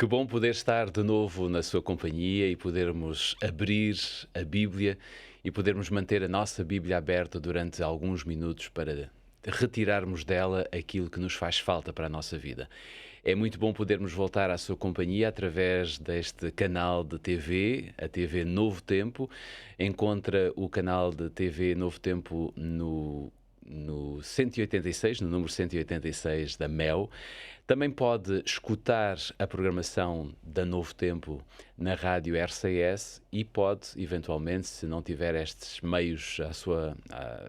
Que bom poder estar de novo na sua companhia e podermos abrir a Bíblia e podermos manter a nossa Bíblia aberta durante alguns minutos para retirarmos dela aquilo que nos faz falta para a nossa vida. É muito bom podermos voltar à sua companhia através deste canal de TV, a TV Novo Tempo. Encontra o canal de TV Novo Tempo no 186, no número 186 da MEL. Também pode escutar a programação da Novo Tempo na rádio RCS e pode, eventualmente, se não tiver estes meios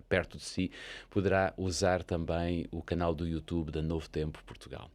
perto de si, poderá usar também o canal do YouTube da Novo Tempo Portugal.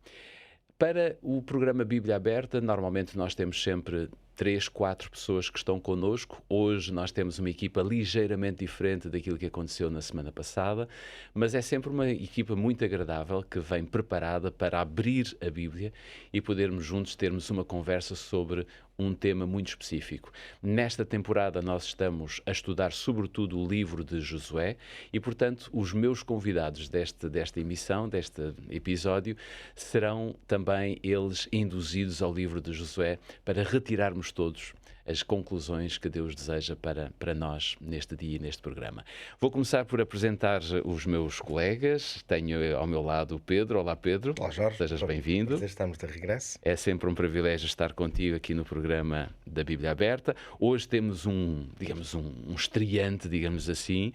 Para o programa Bíblia Aberta, normalmente nós temos sempre 3, 4 pessoas que estão connosco. Hoje nós temos uma equipa ligeiramente diferente daquilo que aconteceu na semana passada, mas é sempre uma equipa muito agradável que vem preparada para abrir a Bíblia e podermos juntos termos uma conversa sobre um tema muito específico. Nesta temporada nós estamos a estudar sobretudo o livro de Josué e, portanto, os meus convidados desta emissão, deste episódio, serão também eles induzidos ao livro de Josué para retirarmos todos as conclusões que Deus deseja para nós neste dia e neste programa. Vou começar por apresentar os meus colegas. Tenho ao meu lado o Pedro. Olá, Pedro. Olá, Jorge. Sejas bem-vindo. Estamos de regresso. É sempre um privilégio estar contigo aqui no programa da Bíblia Aberta. Hoje temos um estreante, digamos assim,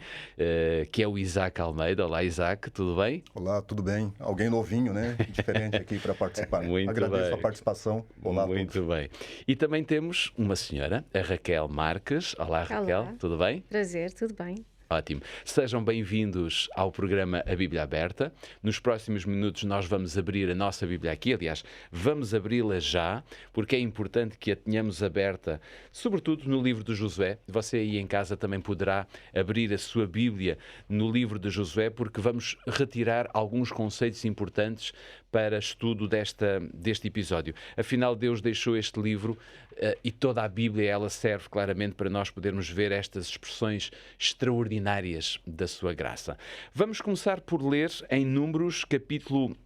que é o Isaac Almeida. Olá, Isaac, tudo bem? Olá, tudo bem? Alguém novinho, né? Diferente aqui para participar. Muito Agradeço bem. a participação. Olá a Muito todos. bem. E também temos uma senhora, a Raquel Marques. Olá, Raquel, Olá. tudo bem? Prazer, tudo bem? Ótimo. Sejam bem-vindos ao programa A Bíblia Aberta. Nos próximos minutos nós vamos abrir a nossa Bíblia aqui. Aliás, vamos abri-la já, porque é importante que a tenhamos aberta, sobretudo no livro de Josué. Você aí em casa também poderá abrir a sua Bíblia no livro de Josué, porque vamos retirar alguns conceitos importantes para estudo deste episódio. Afinal, Deus deixou este livro e toda a Bíblia ela serve claramente para nós podermos ver estas expressões extraordinárias da sua graça. Vamos começar por ler em Números capítulo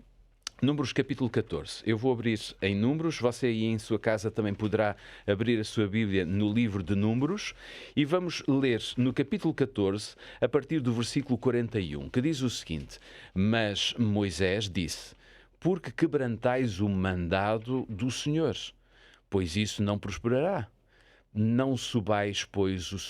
14. Eu vou abrir em Números, você aí em sua casa também poderá abrir a sua Bíblia no livro de Números e vamos ler no capítulo 14, a partir do versículo 41, que diz o seguinte: Mas Moisés disse: Porque quebrantais o mandado do Senhor? Pois isso não prosperará. Não subais, pois,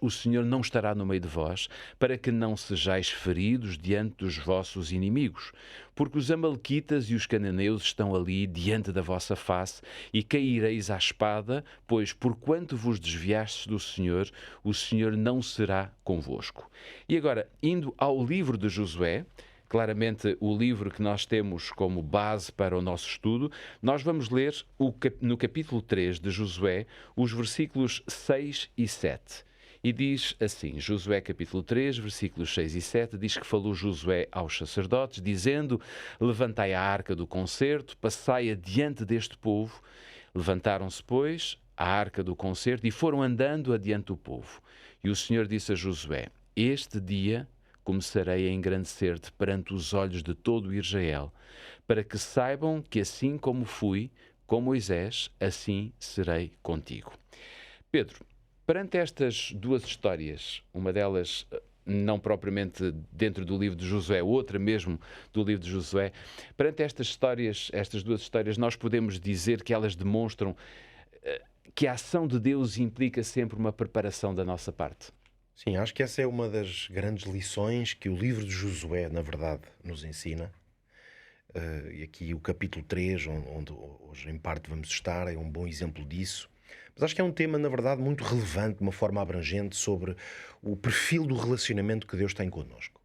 o Senhor não estará no meio de vós, para que não sejais feridos diante dos vossos inimigos. Porque os amalequitas e os cananeus estão ali diante da vossa face, e caireis à espada, pois porquanto vos desviastes do Senhor, o Senhor não será convosco. E agora, indo ao livro de Josué, claramente o livro que nós temos como base para o nosso estudo, nós vamos ler no capítulo 3 de Josué, os versículos 6 e 7. E diz assim, Josué capítulo 3, versículos 6 e 7, diz que falou Josué aos sacerdotes, dizendo: Levantai a arca do concerto, passai adiante deste povo. Levantaram-se, pois, a arca do concerto e foram andando adiante do povo. E o Senhor disse a Josué: Este dia começarei a engrandecer-te perante os olhos de todo Israel, para que saibam que assim como fui com Moisés, assim serei contigo. Pedro, perante estas duas histórias, uma delas não propriamente dentro do livro de Josué, outra mesmo do livro de Josué, perante estas duas histórias, nós podemos dizer que elas demonstram que a ação de Deus implica sempre uma preparação da nossa parte. Sim, acho que essa é uma das grandes lições que o livro de Josué, na verdade, nos ensina. E aqui o capítulo 3, onde hoje em parte vamos estar, é um bom exemplo disso. Mas acho que é um tema, na verdade, muito relevante, de uma forma abrangente, sobre o perfil do relacionamento que Deus tem connosco.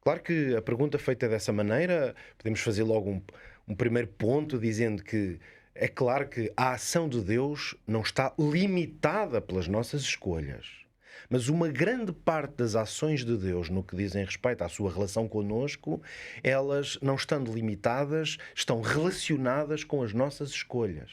Claro que a pergunta feita dessa maneira, podemos fazer logo um primeiro ponto, dizendo que é claro que a ação de Deus não está limitada pelas nossas escolhas. Mas uma grande parte das ações de Deus no que dizem respeito à sua relação connosco, elas, não estando limitadas, estão relacionadas com as nossas escolhas.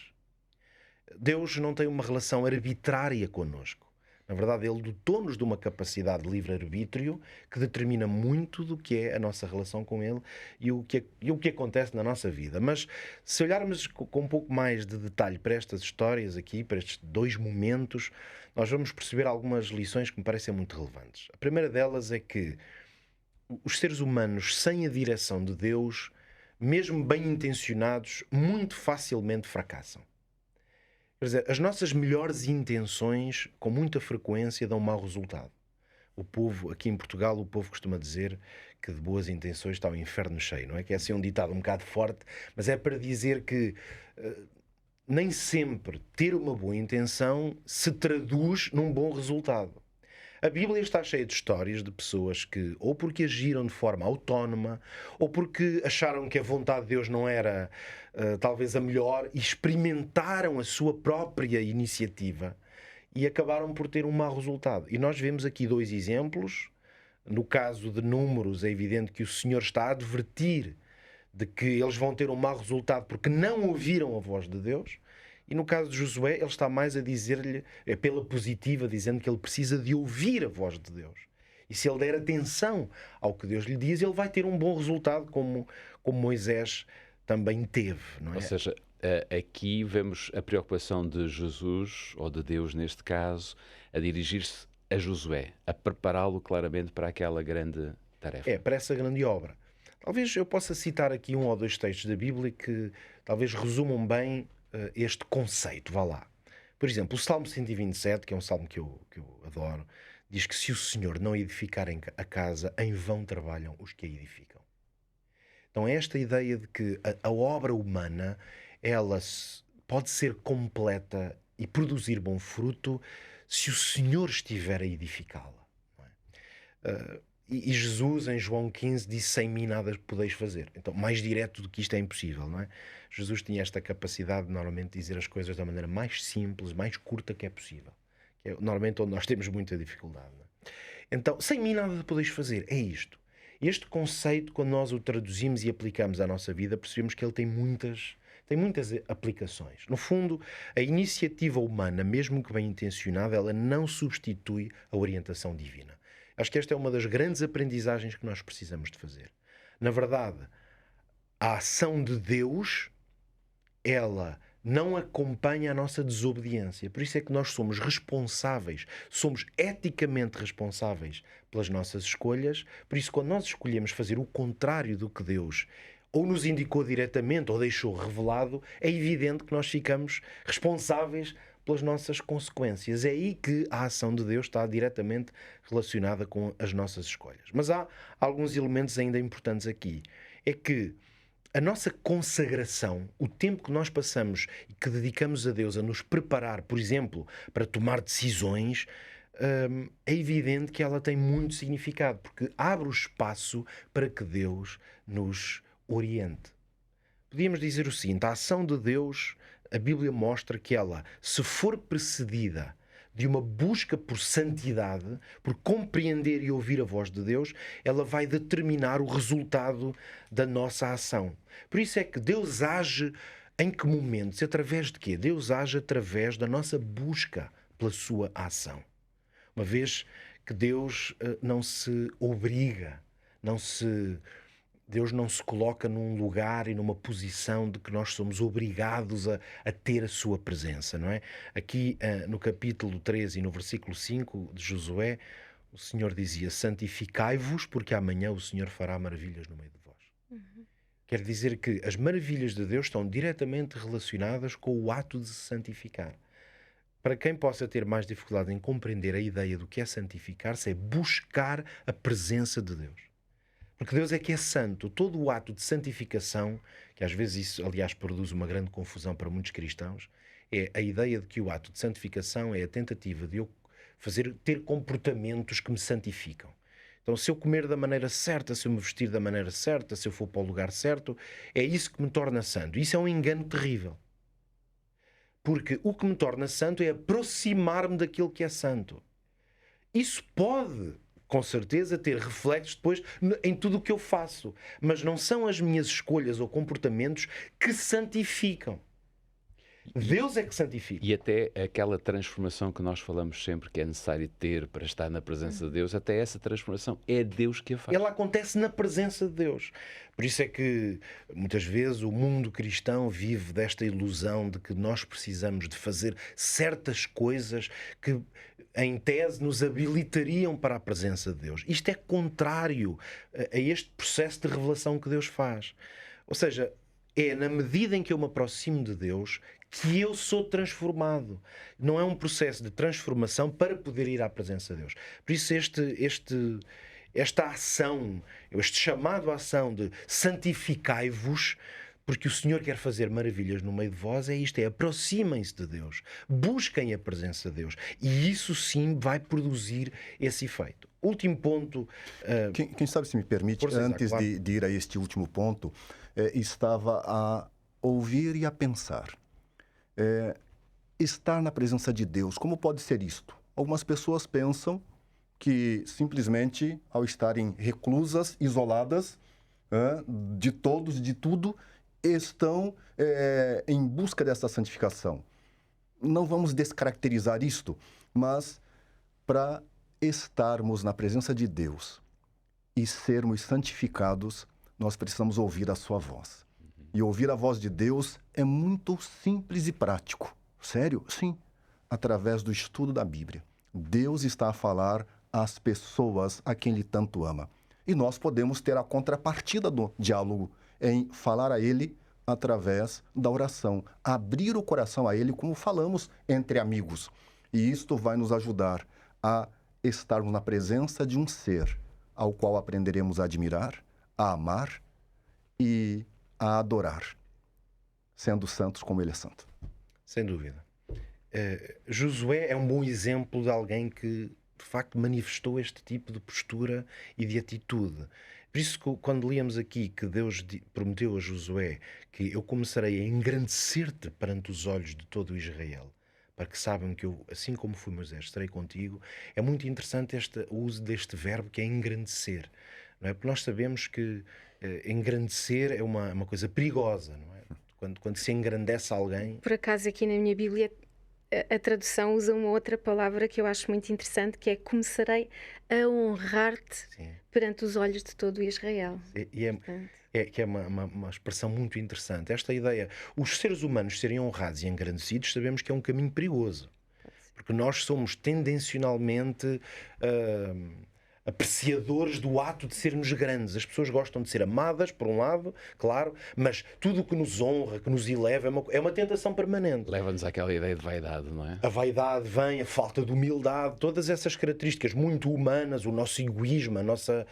Deus não tem uma relação arbitrária connosco. Na verdade, ele dotou-nos de uma capacidade de livre-arbítrio que determina muito do que é a nossa relação com ele e o que acontece na nossa vida. Mas se olharmos com um pouco mais de detalhe para estas histórias aqui, para estes dois momentos, nós vamos perceber algumas lições que me parecem muito relevantes. A primeira delas é que os seres humanos, sem a direção de Deus, mesmo bem intencionados, muito facilmente fracassam. Quer dizer, as nossas melhores intenções, com muita frequência, dão mau resultado. O povo, aqui em Portugal, o povo costuma dizer que de boas intenções está o inferno cheio, não é? Que é assim um ditado um bocado forte, mas é para dizer que nem sempre ter uma boa intenção se traduz num bom resultado. A Bíblia está cheia de histórias de pessoas que, ou porque agiram de forma autónoma, ou porque acharam que a vontade de Deus não era talvez a melhor, e experimentaram a sua própria iniciativa e acabaram por ter um mau resultado. E nós vemos aqui dois exemplos. No caso de Números, é evidente que o Senhor está a advertir de que eles vão ter um mau resultado porque não ouviram a voz de Deus. E no caso de Josué, ele está mais a dizer-lhe, pela positiva, dizendo que ele precisa de ouvir a voz de Deus. E se ele der atenção ao que Deus lhe diz, ele vai ter um bom resultado, como Moisés também teve, não é? Ou seja, aqui vemos a preocupação de Jesus, ou de Deus neste caso, a dirigir-se a Josué, a prepará-lo claramente para aquela grande tarefa. Para essa grande obra. Talvez eu possa citar aqui um ou dois textos da Bíblia que talvez resumam bem este conceito, vá lá. Por exemplo, o Salmo 127, que é um salmo que eu adoro, diz que se o Senhor não edificar a casa, em vão trabalham os que a edificam. Então é esta ideia de que a obra humana, ela pode ser completa e produzir bom fruto se o Senhor estiver a edificá-la. Não é? E Jesus, em João 15, disse: sem mim nada podeis fazer. Então, mais direto do que isto é impossível, não é? Jesus tinha esta capacidade de, normalmente, dizer as coisas da maneira mais simples, mais curta que é possível. Que é, normalmente, onde nós temos muita dificuldade. Não é? Então, sem mim nada podeis fazer. É isto. Este conceito, quando nós o traduzimos e aplicamos à nossa vida, percebemos que ele tem muitas aplicações. No fundo, a iniciativa humana, mesmo que bem intencionada, ela não substitui a orientação divina. Acho que esta é uma das grandes aprendizagens que nós precisamos de fazer. Na verdade, a ação de Deus, ela não acompanha a nossa desobediência. Por isso é que nós somos responsáveis, somos eticamente responsáveis pelas nossas escolhas. Por isso, quando nós escolhemos fazer o contrário do que Deus ou nos indicou diretamente ou deixou revelado, é evidente que nós ficamos responsáveis pelas nossas consequências. É aí que a ação de Deus está diretamente relacionada com as nossas escolhas. Mas há alguns elementos ainda importantes aqui. É que a nossa consagração, o tempo que nós passamos e que dedicamos a Deus a nos preparar, por exemplo, para tomar decisões, é evidente que ela tem muito significado, porque abre o espaço para que Deus nos oriente. Podíamos dizer o seguinte: a ação de Deus, a Bíblia mostra que ela, se for precedida de uma busca por santidade, por compreender e ouvir a voz de Deus, ela vai determinar o resultado da nossa ação. Por isso é que Deus age em que momentos? Através de quê? Deus age através da nossa busca pela sua ação. Uma vez que Deus não se obriga, Deus não se coloca num lugar e numa posição de que nós somos obrigados a ter a sua presença, não é? Aqui no capítulo 13 e no versículo 5 de Josué, o Senhor dizia: santificai-vos, porque amanhã o Senhor fará maravilhas no meio de vós. Quer dizer que as maravilhas de Deus estão diretamente relacionadas com o ato de se santificar. Para quem possa ter mais dificuldade em compreender a ideia do que é santificar-se, é buscar a presença de Deus. Porque Deus é que é santo. Todo o ato de santificação, que às vezes isso, aliás, produz uma grande confusão para muitos cristãos, é a ideia de que o ato de santificação é a tentativa de eu ter comportamentos que me santificam. Então, se eu comer da maneira certa, se eu me vestir da maneira certa, se eu for para o lugar certo, é isso que me torna santo. Isso é um engano terrível. Porque o que me torna santo é aproximar-me daquilo que é santo. Isso pode, com certeza, ter reflexos depois em tudo o que eu faço. Mas não são as minhas escolhas ou comportamentos que santificam. Deus é que santifica. E até aquela transformação que nós falamos sempre que é necessário ter para estar na presença de Deus, até essa transformação é Deus que a faz. Ela acontece na presença de Deus. Por isso é que muitas vezes o mundo cristão vive desta ilusão de que nós precisamos de fazer certas coisas que em tese nos habilitariam para a presença de Deus. Isto é contrário a este processo de revelação que Deus faz. Ou seja, é na medida em que eu me aproximo de Deus que eu sou transformado. Não é um processo de transformação para poder ir à presença de Deus. Por isso esta ação, este chamado à ação de santificai-vos, porque o Senhor quer fazer maravilhas no meio de vós, é isto, aproximem-se de Deus, busquem a presença de Deus, e isso sim vai produzir esse efeito. Último ponto... Quem sabe, se me permite, antes claro. de ir a este último ponto, estava a ouvir e a pensar. Estar na presença de Deus, como pode ser isto? Algumas pessoas pensam que simplesmente, ao estarem reclusas, isoladas de todos, de tudo, estão em busca dessa santificação. Não vamos descaracterizar isto, mas para estarmos na presença de Deus e sermos santificados, nós precisamos ouvir a sua voz. E ouvir a voz de Deus é muito simples e prático. Sério? Sim. Através do estudo da Bíblia. Deus está a falar às pessoas a quem Ele tanto ama. E nós podemos ter a contrapartida do diálogo em falar a Ele através da oração. Abrir o coração a Ele, como falamos entre amigos. E isto vai nos ajudar a estarmos na presença de um ser ao qual aprenderemos a admirar, a amar e a adorar, sendo santos como Ele é santo. Sem dúvida. Josué é um bom exemplo de alguém que, de facto, manifestou este tipo de postura e de atitude. Por isso, quando líamos aqui que Deus prometeu a Josué que eu começarei a engrandecer-te perante os olhos de todo o Israel, para que saibam que eu, assim como fui Moisés, estarei contigo, é muito interessante o uso deste verbo que é engrandecer. Não é? Porque nós sabemos que engrandecer é uma coisa perigosa, não é? Quando se engrandece alguém... Por acaso, aqui na minha Bíblia, a tradução usa uma outra palavra que eu acho muito interessante, que é começarei a honrar-te perante os olhos de todo o Israel. Que é uma expressão muito interessante. Esta ideia, os seres humanos serem honrados e engrandecidos, sabemos que é um caminho perigoso. Porque nós somos tendencionalmente apreciadores do ato de sermos grandes. As pessoas gostam de ser amadas, por um lado, claro, mas tudo o que nos honra, que nos eleva, é uma tentação permanente. Leva-nos àquela ideia de vaidade, não é? A vaidade vem, a falta de humildade, todas essas características muito humanas, o nosso egoísmo, a nossa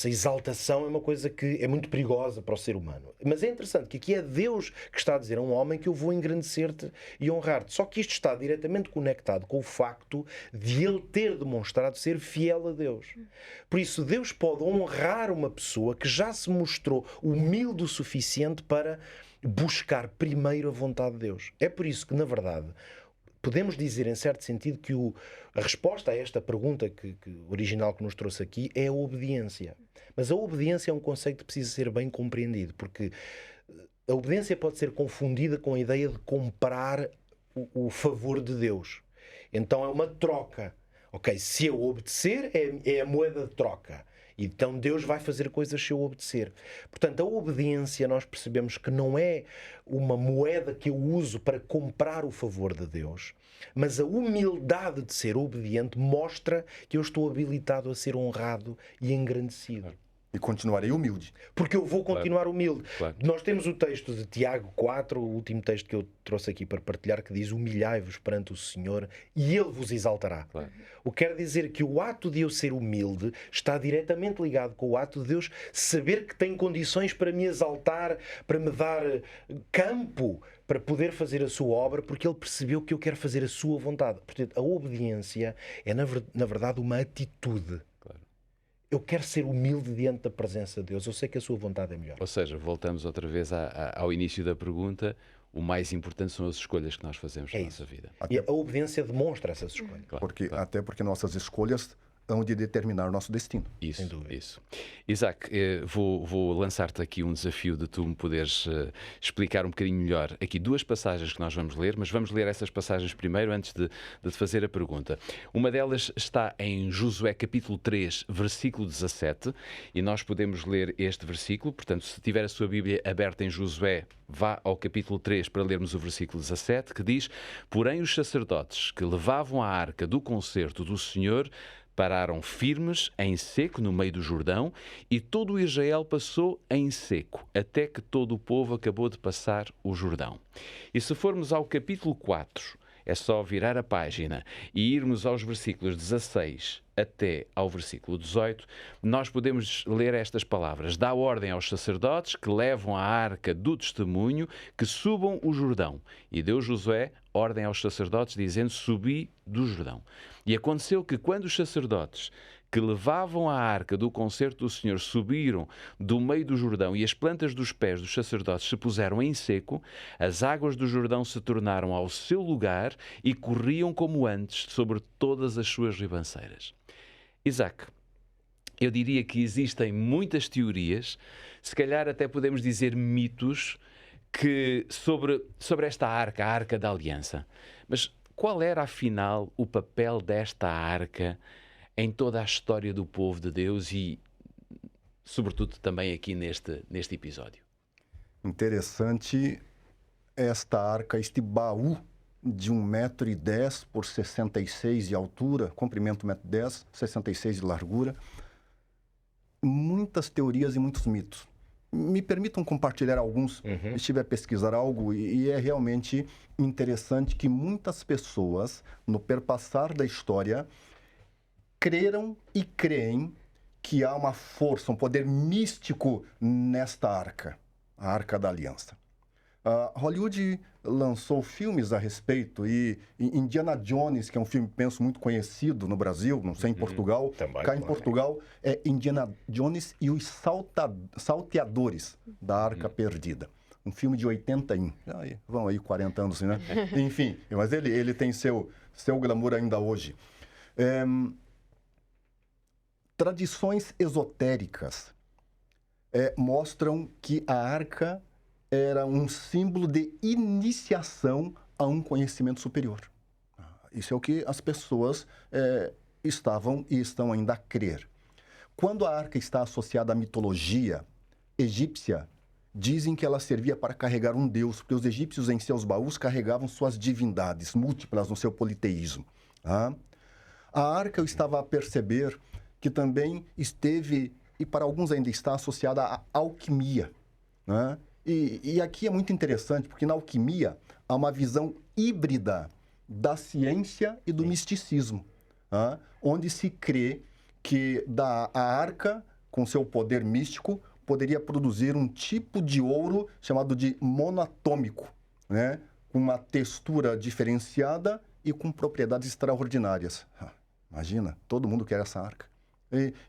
exaltação é uma coisa que é muito perigosa para o ser humano. Mas é interessante que aqui é Deus que está a dizer a um homem que eu vou engrandecer-te e honrar-te. Só que isto está diretamente conectado com o facto de ele ter demonstrado ser fiel a Deus. Por isso, Deus pode honrar uma pessoa que já se mostrou humilde o suficiente para buscar primeiro a vontade de Deus. É por isso que, na verdade, podemos dizer, em certo sentido, que a resposta a esta pergunta original que nos trouxe aqui é a obediência. Mas a obediência é um conceito que precisa ser bem compreendido, porque a obediência pode ser confundida com a ideia de comprar o favor de Deus. Então é uma troca. Ok, se eu obedecer, é a moeda de troca. Então Deus vai fazer coisas se eu obedecer. Portanto, a obediência, nós percebemos que não é uma moeda que eu uso para comprar o favor de Deus, mas a humildade de ser obediente mostra que eu estou habilitado a ser honrado e engrandecido. E continuarei humilde. Porque eu vou continuar humilde. Claro. Nós temos o texto de Tiago 4, o último texto que eu trouxe aqui para partilhar, que diz: humilhai-vos perante o Senhor e Ele vos exaltará. Claro. O que quer dizer que o ato de eu ser humilde está diretamente ligado com o ato de Deus saber que tem condições para me exaltar, para me dar campo para poder fazer a sua obra, porque Ele percebeu que eu quero fazer a sua vontade. Portanto, a obediência é, na verdade, uma atitude. Eu quero ser humilde diante da presença de Deus. Eu sei que a sua vontade é melhor. Ou seja, voltamos outra vez ao início da pergunta. O mais importante são as escolhas que nós fazemos na nossa vida. E a obediência demonstra essas escolhas. Até porque nossas escolhas hão de determinar o nosso destino. Isso, isso. Isaac, vou lançar-te aqui um desafio de tu me poderes explicar um bocadinho melhor aqui duas passagens que nós vamos ler, mas vamos ler essas passagens primeiro antes de te fazer a pergunta. Uma delas está em Josué capítulo 3, versículo 17, e nós podemos ler este versículo. Portanto, se tiver a sua Bíblia aberta em Josué, vá ao capítulo 3 para lermos o versículo 17, que diz: Porém os sacerdotes que levavam a arca do concerto do Senhor pararam firmes em seco no meio do Jordão, e todo o Israel passou em seco, até que todo o povo acabou de passar o Jordão. E se formos ao capítulo 4, é só virar a página e irmos aos versículos 16 até ao versículo 18, nós podemos ler estas palavras: Dá ordem aos sacerdotes que levam a arca do testemunho que subam o Jordão. E deu Josué ordem aos sacerdotes, dizendo: Subi do Jordão. E aconteceu que, quando os sacerdotes que levavam a arca do concerto do Senhor subiram do meio do Jordão e as plantas dos pés dos sacerdotes se puseram em seco, as águas do Jordão se tornaram ao seu lugar e corriam como antes sobre todas as suas ribanceiras. Isaac, eu diria que existem muitas teorias, se calhar até podemos dizer mitos, sobre esta arca, a Arca da Aliança. Mas qual era, afinal, o papel desta arca em toda a história do povo de Deus e, sobretudo, também aqui neste episódio? Interessante esta arca, este baú de 1,10 m por 66 de altura, comprimento 1,10 m, 66 de largura. Muitas teorias e muitos mitos. Me permitam compartilhar alguns, se estiver a pesquisar algo, e é realmente interessante que muitas pessoas, no perpassar da história, creram e creem que há uma força, um poder místico nesta arca, a Arca da Aliança. Hollywood lançou filmes a respeito, e Indiana Jones, que é um filme, penso, muito conhecido no Brasil, não sei, em Portugal. Também, cá em Portugal é Indiana Jones e os Salteadores da Arca Perdida. Um filme de 81. Vão aí 40 anos, né? Enfim, mas ele tem seu glamour ainda hoje. Tradições esotéricas mostram que a arca era um símbolo de iniciação a um conhecimento superior. Isso é o que as pessoas estavam e estão ainda a crer. Quando a arca está associada à mitologia egípcia, dizem que ela servia para carregar um deus, porque os egípcios em seus baús carregavam suas divindades múltiplas no seu politeísmo. A arca, eu estava a perceber que também esteve, e para alguns ainda está, associada à alquimia, né? E aqui é muito interessante, porque na alquimia há uma visão híbrida da ciência e do misticismo, onde se crê que a arca, com seu poder místico, poderia produzir um tipo de ouro chamado de monatômico, né? Com uma textura diferenciada e com propriedades extraordinárias. Imagina, todo mundo quer essa arca.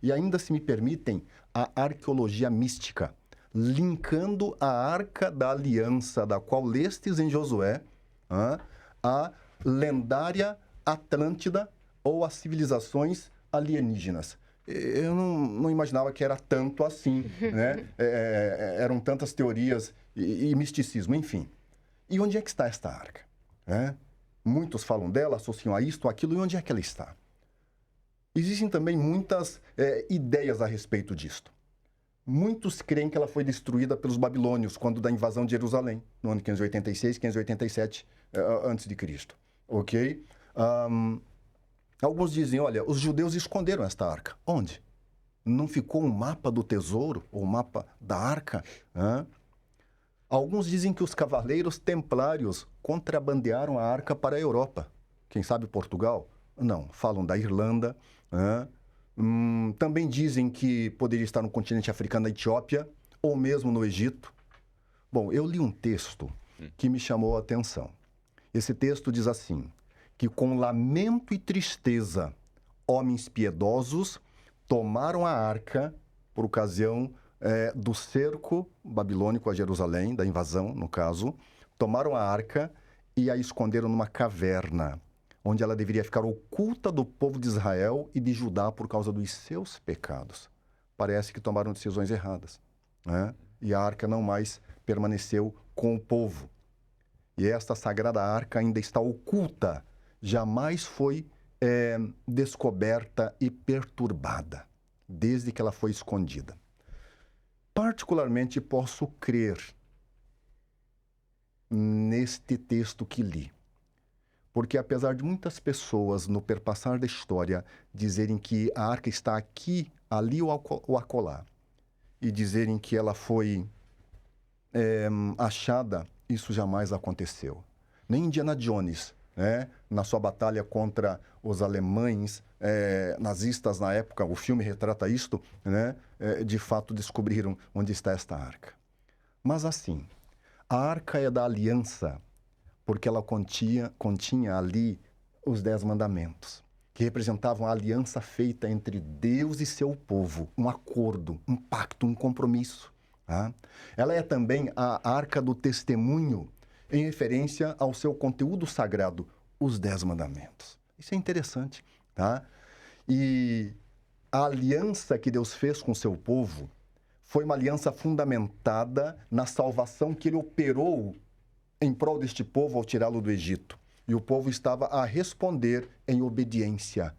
E ainda, se me permitem, a arqueologia mística, linkando a Arca da Aliança, da qual lestes em Josué, a lendária Atlântida ou as civilizações alienígenas. Eu não imaginava que era tanto assim, né? Eram tantas teorias e misticismo, enfim. E onde é que está esta arca? Muitos falam dela, associam a isto, aquilo, e onde é que ela está? Existem também muitas ideias a respeito disto. Muitos creem que ela foi destruída pelos babilônios quando da invasão de Jerusalém, no ano 586, 587 a.C., ok? Alguns dizem, olha, os judeus esconderam esta arca. Onde? Não ficou um mapa do tesouro, ou um mapa da arca? Alguns dizem que os cavaleiros templários contrabandearam a arca para a Europa. Quem sabe Portugal? Não, falam da Irlanda. Também dizem que poderia estar no continente africano, na Etiópia, ou mesmo no Egito. Bom, eu li um texto que me chamou a atenção. Esse texto diz assim, que com lamento e tristeza, homens piedosos tomaram a arca por ocasião do cerco babilônico a Jerusalém, da invasão, no caso, tomaram a arca e a esconderam numa caverna, onde ela deveria ficar oculta do povo de Israel e de Judá por causa dos seus pecados. Parece que tomaram decisões erradas, né? E a arca não mais permaneceu com o povo. E esta sagrada arca ainda está oculta, jamais foi descoberta e perturbada, desde que ela foi escondida. Particularmente posso crer neste texto que li, porque apesar de muitas pessoas no perpassar da história dizerem que a arca está aqui, ali ou acolá, e dizerem que ela foi achada, isso jamais aconteceu. Nem Indiana Jones, né, na sua batalha contra os alemães nazistas na época, o filme retrata isto, né, de fato descobriram onde está esta arca. Mas assim, a arca é da aliança, porque ela continha ali os 10 mandamentos, que representavam a aliança feita entre Deus e seu povo, um acordo, um pacto, um compromisso. Tá? Ela é também a arca do testemunho, em referência ao seu conteúdo sagrado, os 10 mandamentos. Isso é interessante, tá? E a aliança que Deus fez com o seu povo foi uma aliança fundamentada na salvação que ele operou em prol deste povo ao tirá-lo do Egito. E o povo estava a responder em obediência.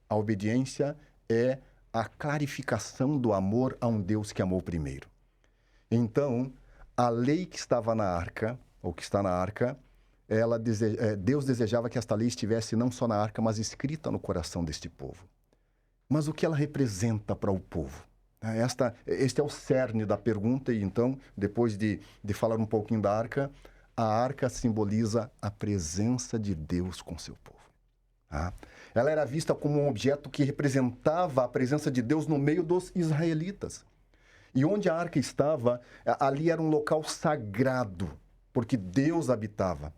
A obediência é a clarificação do amor a um Deus que amou primeiro. Então, a lei que estava na arca, ou que está na arca, Deus desejava que esta lei estivesse não só na arca, mas escrita no coração deste povo. Mas o que ela representa para o povo? Este é o cerne da pergunta, e então, depois de falar um pouquinho da arca, a arca simboliza a presença de Deus com seu povo. Tá? Ela era vista como um objeto que representava a presença de Deus no meio dos israelitas. E onde a arca estava, ali era um local sagrado, porque Deus habitava.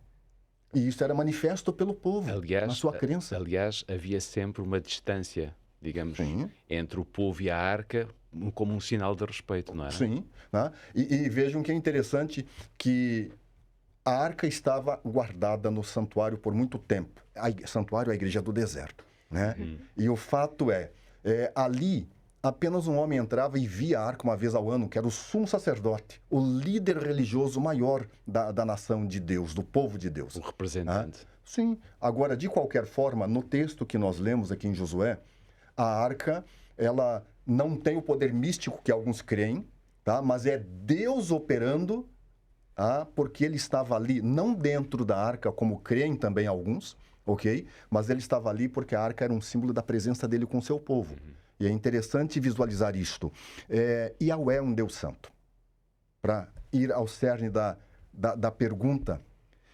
E isso era manifesto pelo povo, na sua crença. Aliás, havia sempre uma distância, digamos, Sim. entre o povo e a arca, como um sinal de respeito, não é? Sim. Né? E vejam que é interessante que a arca estava guardada no santuário por muito tempo. Santuário é a igreja do deserto. Né? E o fato ali apenas um homem entrava e via a arca uma vez ao ano, que era o sumo sacerdote, o líder religioso maior da nação de Deus, do povo de Deus. O representante. Sim. Agora, de qualquer forma, no texto que nós lemos aqui em Josué, a arca, ela não tem o poder místico que alguns creem, tá? Mas é Deus operando, tá? Porque ele estava ali, não dentro da arca, como creem também alguns, ok? Mas ele estava ali porque a arca era um símbolo da presença dele com o seu povo. E é interessante visualizar isto. Yahweh é um Deus santo. Para ir ao cerne da pergunta,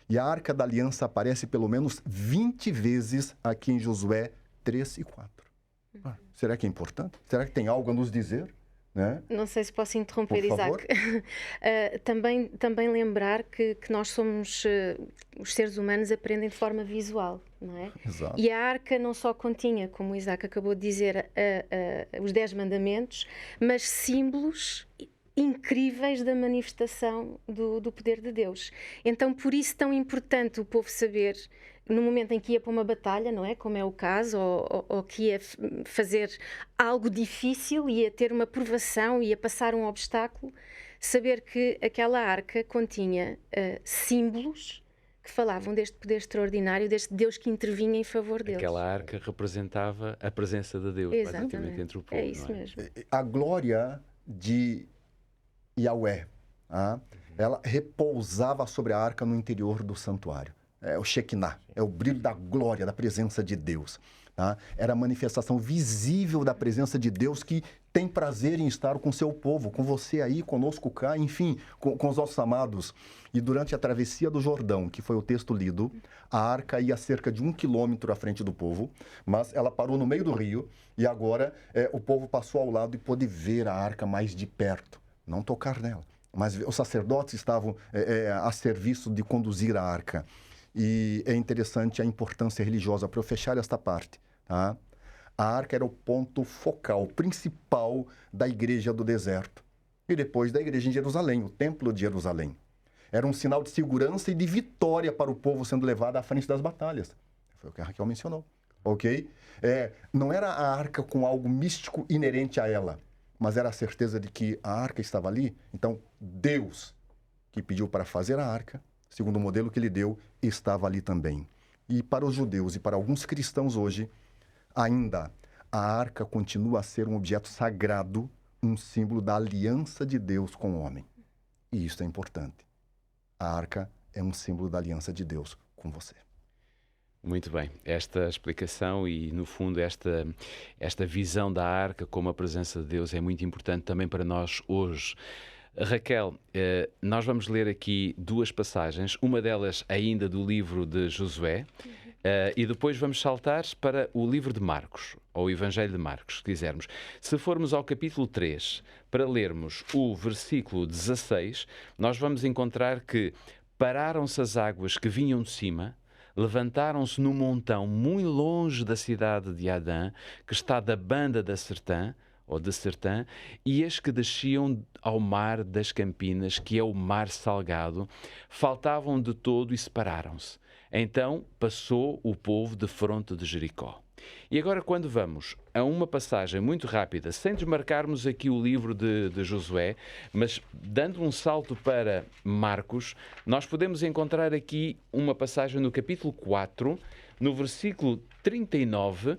e a Arca da Aliança aparece pelo menos 20 vezes aqui em Josué 3 e 4. Será que é importante? Será que tem algo a nos dizer? Né? Não sei se posso interromper, Por favor. Isaac. Também lembrar que nós somos, os seres humanos aprendem de forma visual, não é? Exato. E a arca não só continha, como o Isaac acabou de dizer, os 10 mandamentos, mas símbolos incríveis da manifestação do poder de Deus. Então, por isso tão importante o povo saber, no momento em que ia para uma batalha, não é? Como é o caso, ou que ia fazer algo difícil, ia ter uma provação, ia passar um obstáculo, saber que aquela arca continha símbolos que falavam deste poder extraordinário, deste Deus que intervinha em favor deles. Aquela arca representava a presença de Deus, basicamente, entre o povo. É isso mesmo. A glória de Yahweh, ela repousava sobre a arca no interior do santuário. É o Shekinah, é o brilho da glória, da presença de Deus. Tá? Era a manifestação visível da presença de Deus que tem prazer em estar com seu povo, com você aí, conosco cá, enfim, com os nossos amados. E durante a travessia do Jordão, que foi o texto lido, a arca ia cerca de 1 quilômetro à frente do povo, mas ela parou no meio do rio e agora o povo passou ao lado e pôde ver a arca mais de perto, não tocar nela. Mas os sacerdotes estavam a serviço de conduzir a arca. E é interessante a importância religiosa, para eu fechar esta parte. Tá? A arca era o ponto focal, principal da igreja do deserto. E depois da igreja em Jerusalém, o templo de Jerusalém. Era um sinal de segurança e de vitória para o povo sendo levado à frente das batalhas. Foi o que a Raquel mencionou. Ok? Não era a arca com algo místico inerente a ela, mas era a certeza de que a arca estava ali. Então, Deus, que pediu para fazer a arca, segundo o modelo que ele deu, estava ali também. E para os judeus e para alguns cristãos hoje, ainda a arca continua a ser um objeto sagrado, um símbolo da aliança de Deus com o homem. E isso é importante. A arca é um símbolo da aliança de Deus com você. Muito bem, esta explicação e, no fundo, esta visão da arca como a presença de Deus é muito importante também para nós hoje. Raquel, nós vamos ler aqui duas passagens, uma delas ainda do livro de Josué, e depois vamos saltar para o livro de Marcos, ou o Evangelho de Marcos, se quisermos. Se formos ao capítulo 3, para lermos o versículo 16, nós vamos encontrar que pararam-se as águas que vinham de cima, levantaram-se num montão muito longe da cidade de Adã, que está da banda da Sertã, ou de Sertã, e as que desciam ao mar das Campinas, que é o mar salgado, faltavam de todo e separaram-se. Então passou o povo defronte de Jericó. E agora, quando vamos a uma passagem muito rápida, sem desmarcarmos aqui o livro de Josué, mas dando um salto para Marcos, nós podemos encontrar aqui uma passagem no capítulo 4, no versículo 39,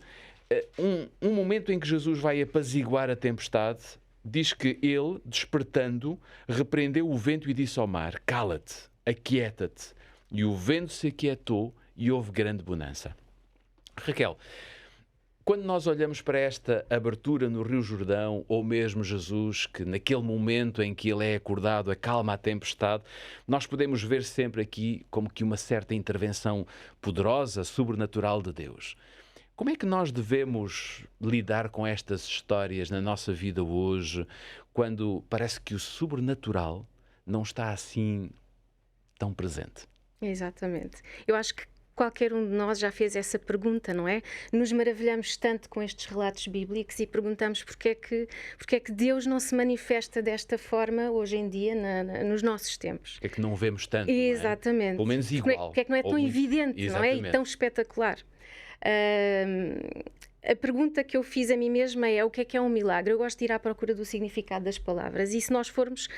um momento em que Jesus vai apaziguar a tempestade. Diz que ele, despertando, repreendeu o vento e disse ao mar: cala-te, aquieta-te. E o vento se aquietou e houve grande bonança. Raquel, quando nós olhamos para esta abertura no Rio Jordão, ou mesmo Jesus, que naquele momento em que ele é acordado acalma a tempestade, nós podemos ver sempre aqui como que uma certa intervenção poderosa, sobrenatural de Deus. Como é que nós devemos lidar com estas histórias na nossa vida hoje, quando parece que o sobrenatural não está assim tão presente? Exatamente. Eu acho que qualquer um de nós já fez essa pergunta, não é? Nos maravilhamos tanto com estes relatos bíblicos e perguntamos porque é que Deus não se manifesta desta forma hoje em dia nos nossos tempos. Porque é que não vemos tanto? Exatamente. Não é? Pelo menos igual. Porque é que não é tão evidente, Exatamente. não é? E tão espetacular. A pergunta que eu fiz a mim mesma é: o que é um milagre? Eu gosto de ir à procura do significado das palavras, e se nós formos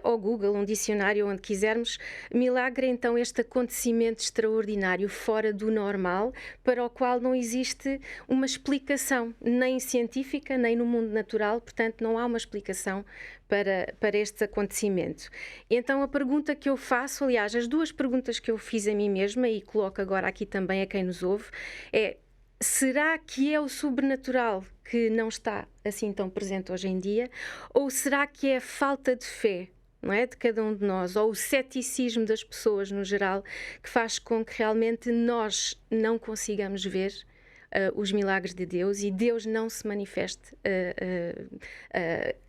ao Google, um dicionário, onde quisermos, milagre é então este acontecimento extraordinário, fora do normal, para o qual não existe uma explicação, nem científica, nem no mundo natural, portanto não há uma explicação para este acontecimento. Então a pergunta que eu faço, aliás, as duas perguntas que eu fiz a mim mesma, e coloco agora aqui também a quem nos ouve, é: será que é o sobrenatural que não está assim tão presente hoje em dia? Ou será que é a falta de fé, não é, de cada um de nós, ou o ceticismo das pessoas no geral, que faz com que realmente nós não consigamos ver os milagres de Deus e Deus não se manifeste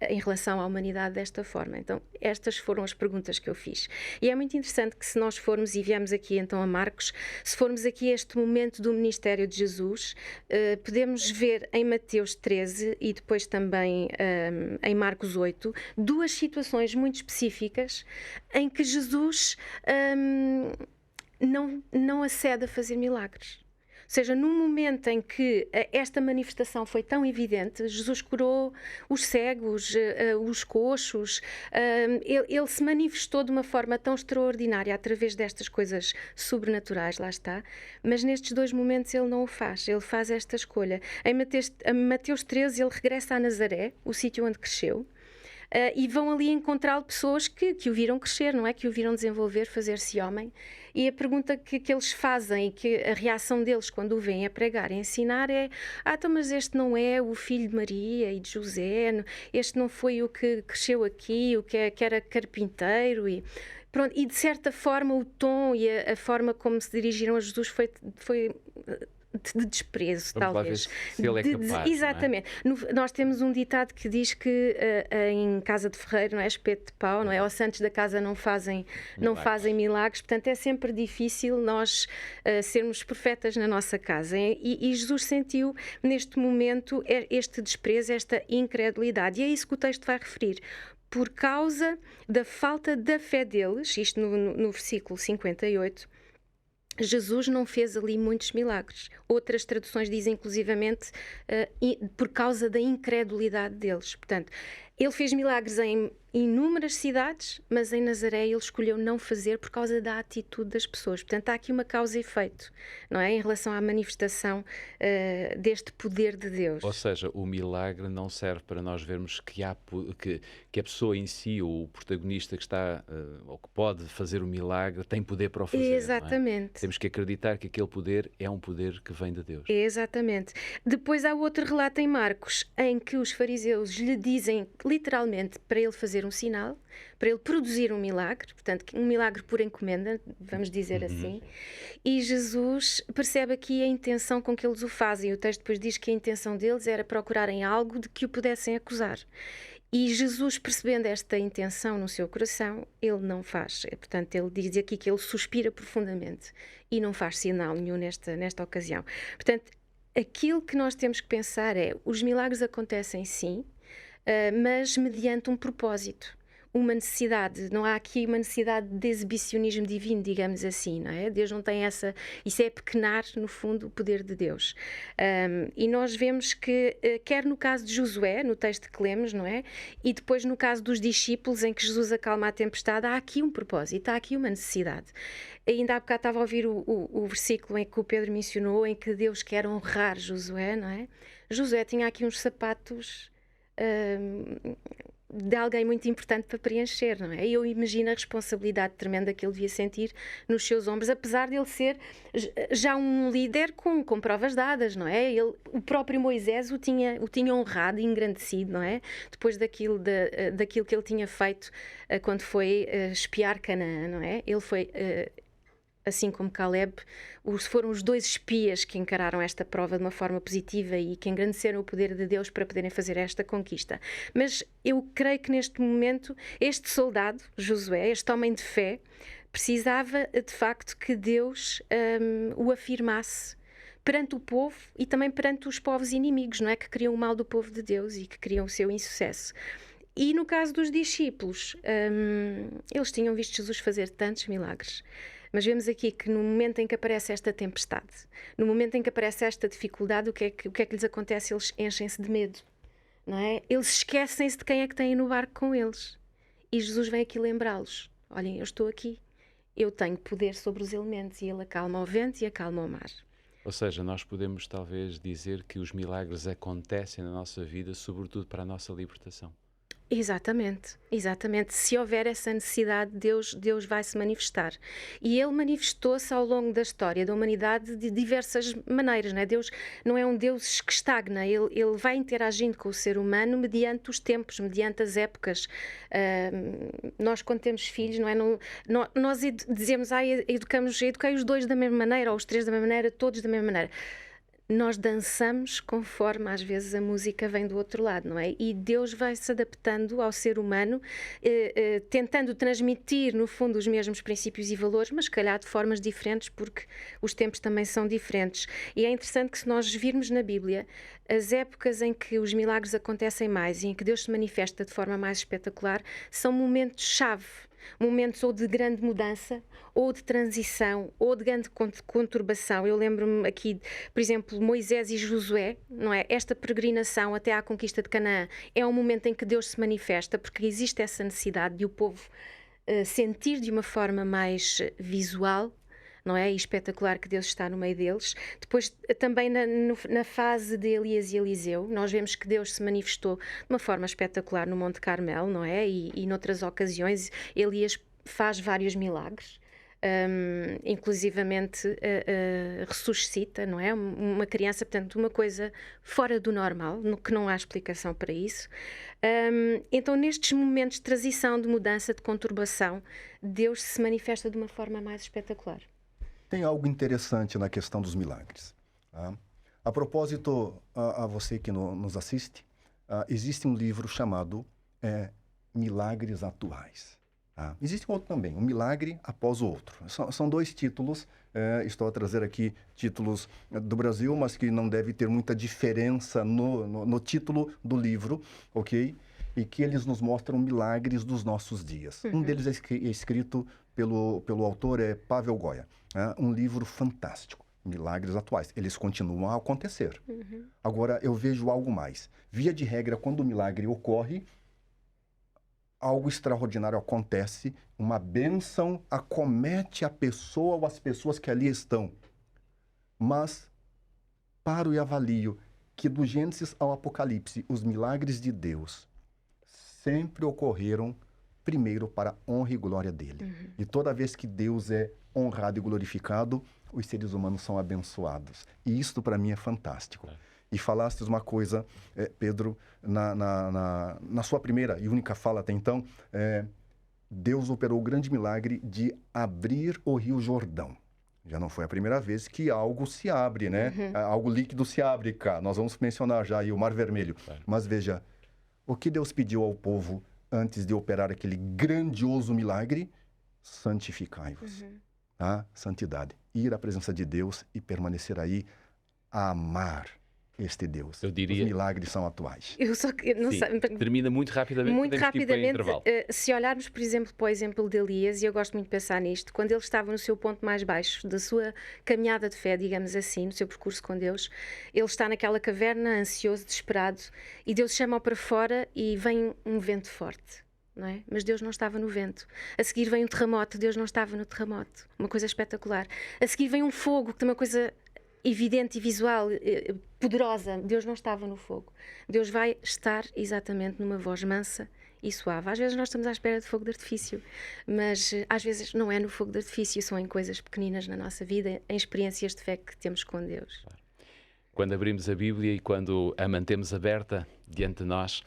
em relação à humanidade desta forma? Então, estas foram as perguntas que eu fiz. E é muito interessante que, se nós formos, e viemos aqui então a Marcos, se formos aqui a este momento do ministério de Jesus, podemos ver em Mateus 13 e depois também em Marcos 8, duas situações muito específicas em que Jesus não acede a fazer milagres. Ou seja, no momento em que esta manifestação foi tão evidente, Jesus curou os cegos, os coxos, ele se manifestou de uma forma tão extraordinária através destas coisas sobrenaturais, lá está, mas nestes dois momentos ele não o faz, ele faz esta escolha. Em Mateus 13 ele regressa a Nazaré, o sítio onde cresceu, e vão ali encontrá-lo pessoas que o viram crescer, não é? Que o viram desenvolver, fazer-se homem. E a pergunta que eles fazem, e que a reação deles quando o veem a pregar e a ensinar é: então, mas este não é o filho de Maria e de José, este não foi o que cresceu aqui, o que era carpinteiro? E pronto, e de certa forma o tom e a forma como se dirigiram a Jesus foi de desprezo, Vamos talvez. Lá ver se ele é capaz. Exatamente. Nós temos um ditado que diz que em casa de ferreiro, não é, espeto de pau, não é? Os santos da casa não fazem milagres. Portanto, é sempre difícil nós sermos profetas na nossa casa. E Jesus sentiu neste momento este desprezo, esta incredulidade. E é isso que o texto vai referir. Por causa da falta da fé deles, isto no versículo 58, Jesus não fez ali muitos milagres. Outras traduções dizem, inclusivamente, por causa da incredulidade deles. Portanto, ele fez milagres em inúmeras cidades, mas em Nazaré ele escolheu não fazer por causa da atitude das pessoas. Portanto, há aqui uma causa e efeito, não é? Em relação à manifestação deste poder de Deus. Ou seja, o milagre não serve para nós vermos que a pessoa em si, ou o protagonista que está, ou que pode fazer o milagre, tem poder para o fazer. Exatamente. Não é? Temos que acreditar que aquele poder é um poder que vem de Deus. Exatamente. Depois há outro relato em Marcos, em que os fariseus lhe dizem, literalmente, para ele fazer um sinal, para ele produzir um milagre, portanto, um milagre por encomenda, vamos dizer assim, e Jesus percebe aqui a intenção com que eles o fazem. O texto depois diz que a intenção deles era procurarem algo de que o pudessem acusar. E Jesus, percebendo esta intenção no seu coração, ele não faz. Portanto, ele diz aqui que ele suspira profundamente e não faz sinal nenhum nesta ocasião. Portanto, aquilo que nós temos que pensar é, os milagres acontecem sim, mas mediante um propósito, uma necessidade. Não há aqui uma necessidade de exibicionismo divino, digamos assim, não é? Deus não tem essa... Isso é pequenar, no fundo, o poder de Deus. E nós vemos que, quer no caso de Josué, no texto que lemos, não é? E depois no caso dos discípulos, em que Jesus acalma a tempestade, há aqui um propósito, há aqui uma necessidade. Ainda há bocado estava a ouvir o versículo em que o Pedro mencionou, em que Deus quer honrar Josué, não é? Josué tinha aqui uns sapatos... de alguém muito importante para preencher, não é? Eu imagino a responsabilidade tremenda que ele devia sentir nos seus ombros, apesar de ele ser já um líder com provas dadas, não é? O próprio Moisés o tinha honrado e engrandecido, não é? Depois daquilo que ele tinha feito quando foi espiar Canaã, não é? Ele foi... assim como Caleb, foram os dois espias que encararam esta prova de uma forma positiva e que engrandeceram o poder de Deus para poderem fazer esta conquista. Mas eu creio que neste momento este soldado, Josué, este homem de fé, precisava de facto que Deus o afirmasse perante o povo e também perante os povos inimigos, não é? Que queriam o mal do povo de Deus e que queriam o seu insucesso. E no caso dos discípulos, eles tinham visto Jesus fazer tantos milagres. Mas vemos aqui que no momento em que aparece esta tempestade, no momento em que aparece esta dificuldade, o que é que lhes acontece? Eles enchem-se de medo, não é? Eles esquecem-se de quem é que têm no barco com eles. E Jesus vem aqui lembrá-los. Olhem, eu estou aqui, eu tenho poder sobre os elementos. E ele acalma o vento e acalma o mar. Ou seja, nós podemos talvez dizer que os milagres acontecem na nossa vida, sobretudo para a nossa libertação. Exatamente, exatamente. Se houver essa necessidade, Deus vai se manifestar. E ele manifestou-se ao longo da história da humanidade de diversas maneiras, não é? Deus não é um Deus que estagna, ele vai interagindo com o ser humano mediante os tempos, mediante as épocas. Nós, quando temos filhos, não é? Nós dizemos, eduquei os dois da mesma maneira, ou os três da mesma maneira, todos da mesma maneira. Nós dançamos conforme às vezes a música vem do outro lado, não é? E Deus vai se adaptando ao ser humano, tentando transmitir no fundo os mesmos princípios e valores, mas se calhar de formas diferentes, porque os tempos também são diferentes. E é interessante que, se nós virmos na Bíblia as épocas em que os milagres acontecem mais e em que Deus se manifesta de forma mais espetacular, são momentos-chave. Momentos ou de grande mudança, ou de transição, ou de grande conturbação. Eu lembro-me aqui, por exemplo, Moisés e Josué, não é? Esta peregrinação até à conquista de Canaã é um momento em que Deus se manifesta, porque existe essa necessidade de o povo sentir de uma forma mais visual, não é? E espetacular que Deus está no meio deles. Depois, também na fase de Elias e Eliseu, nós vemos que Deus se manifestou de uma forma espetacular no Monte Carmelo, não é? E noutras ocasiões, Elias faz vários milagres. Inclusivamente ressuscita, não é? Uma criança, portanto, uma coisa fora do normal, que não há explicação para isso. Então, nestes momentos de transição, de mudança, de conturbação, Deus se manifesta de uma forma mais espetacular. Tem algo interessante na questão dos milagres. Tá? A propósito, a você que nos assiste, existe um livro chamado Milagres Atuais. Tá? Existe outro também, Um Milagre Após o Outro. São dois títulos, estou a trazer aqui títulos do Brasil, mas que não deve ter muita diferença no título do livro, ok? e que eles nos mostram milagres dos nossos dias. Um deles é escrito pelo autor Pavel Goya, um livro fantástico, Milagres Atuais. Eles continuam a acontecer. Agora, eu vejo algo mais. Via de regra, quando o milagre ocorre, algo extraordinário acontece, uma bênção acomete a pessoa ou as pessoas que ali estão. Mas paro e avalio que do Gênesis ao Apocalipse, os milagres de Deus sempre ocorreram primeiro para a honra e glória dele. E toda vez que Deus é honrado e glorificado, os seres humanos são abençoados. E isto para mim é fantástico. E falastes uma coisa, Pedro, na sua primeira e única fala até então, Deus operou o grande milagre de abrir o Rio Jordão. Já não foi a primeira vez que algo se abre, né? Algo líquido se abre cá. Nós vamos mencionar já aí o Mar Vermelho. Mas veja, o que Deus pediu ao povo antes de operar aquele grandioso milagre? Santificai-vos. Tá? Santidade. Ir à presença de Deus e permanecer aí a amar este Deus. Eu diria... Os milagres são atuais. Eu só não Sim, sei. termina muito rapidamente. Muito podemos ir para o rapidamente, intervalo. se olharmos, por exemplo, para o exemplo de Elias, e eu gosto muito de pensar nisto, quando ele estava no seu ponto mais baixo da sua caminhada de fé, digamos assim, no seu percurso com Deus, ele está naquela caverna, ansioso, desesperado, e Deus chama-o para fora e vem um vento forte. Não é? Mas Deus não estava no vento. A seguir vem um terremoto, Deus não estava no terremoto. Uma coisa espetacular. A seguir vem um fogo, que tem uma coisa evidente e visual, poderosa. Deus não estava no fogo. Deus vai estar exatamente numa voz mansa e suave. Às vezes nós estamos à espera de fogo de artifício, mas às vezes não é no fogo de artifício, são em coisas pequeninas na nossa vida, em experiências de fé que temos com Deus. Quando abrimos a Bíblia e quando a mantemos aberta diante de nós,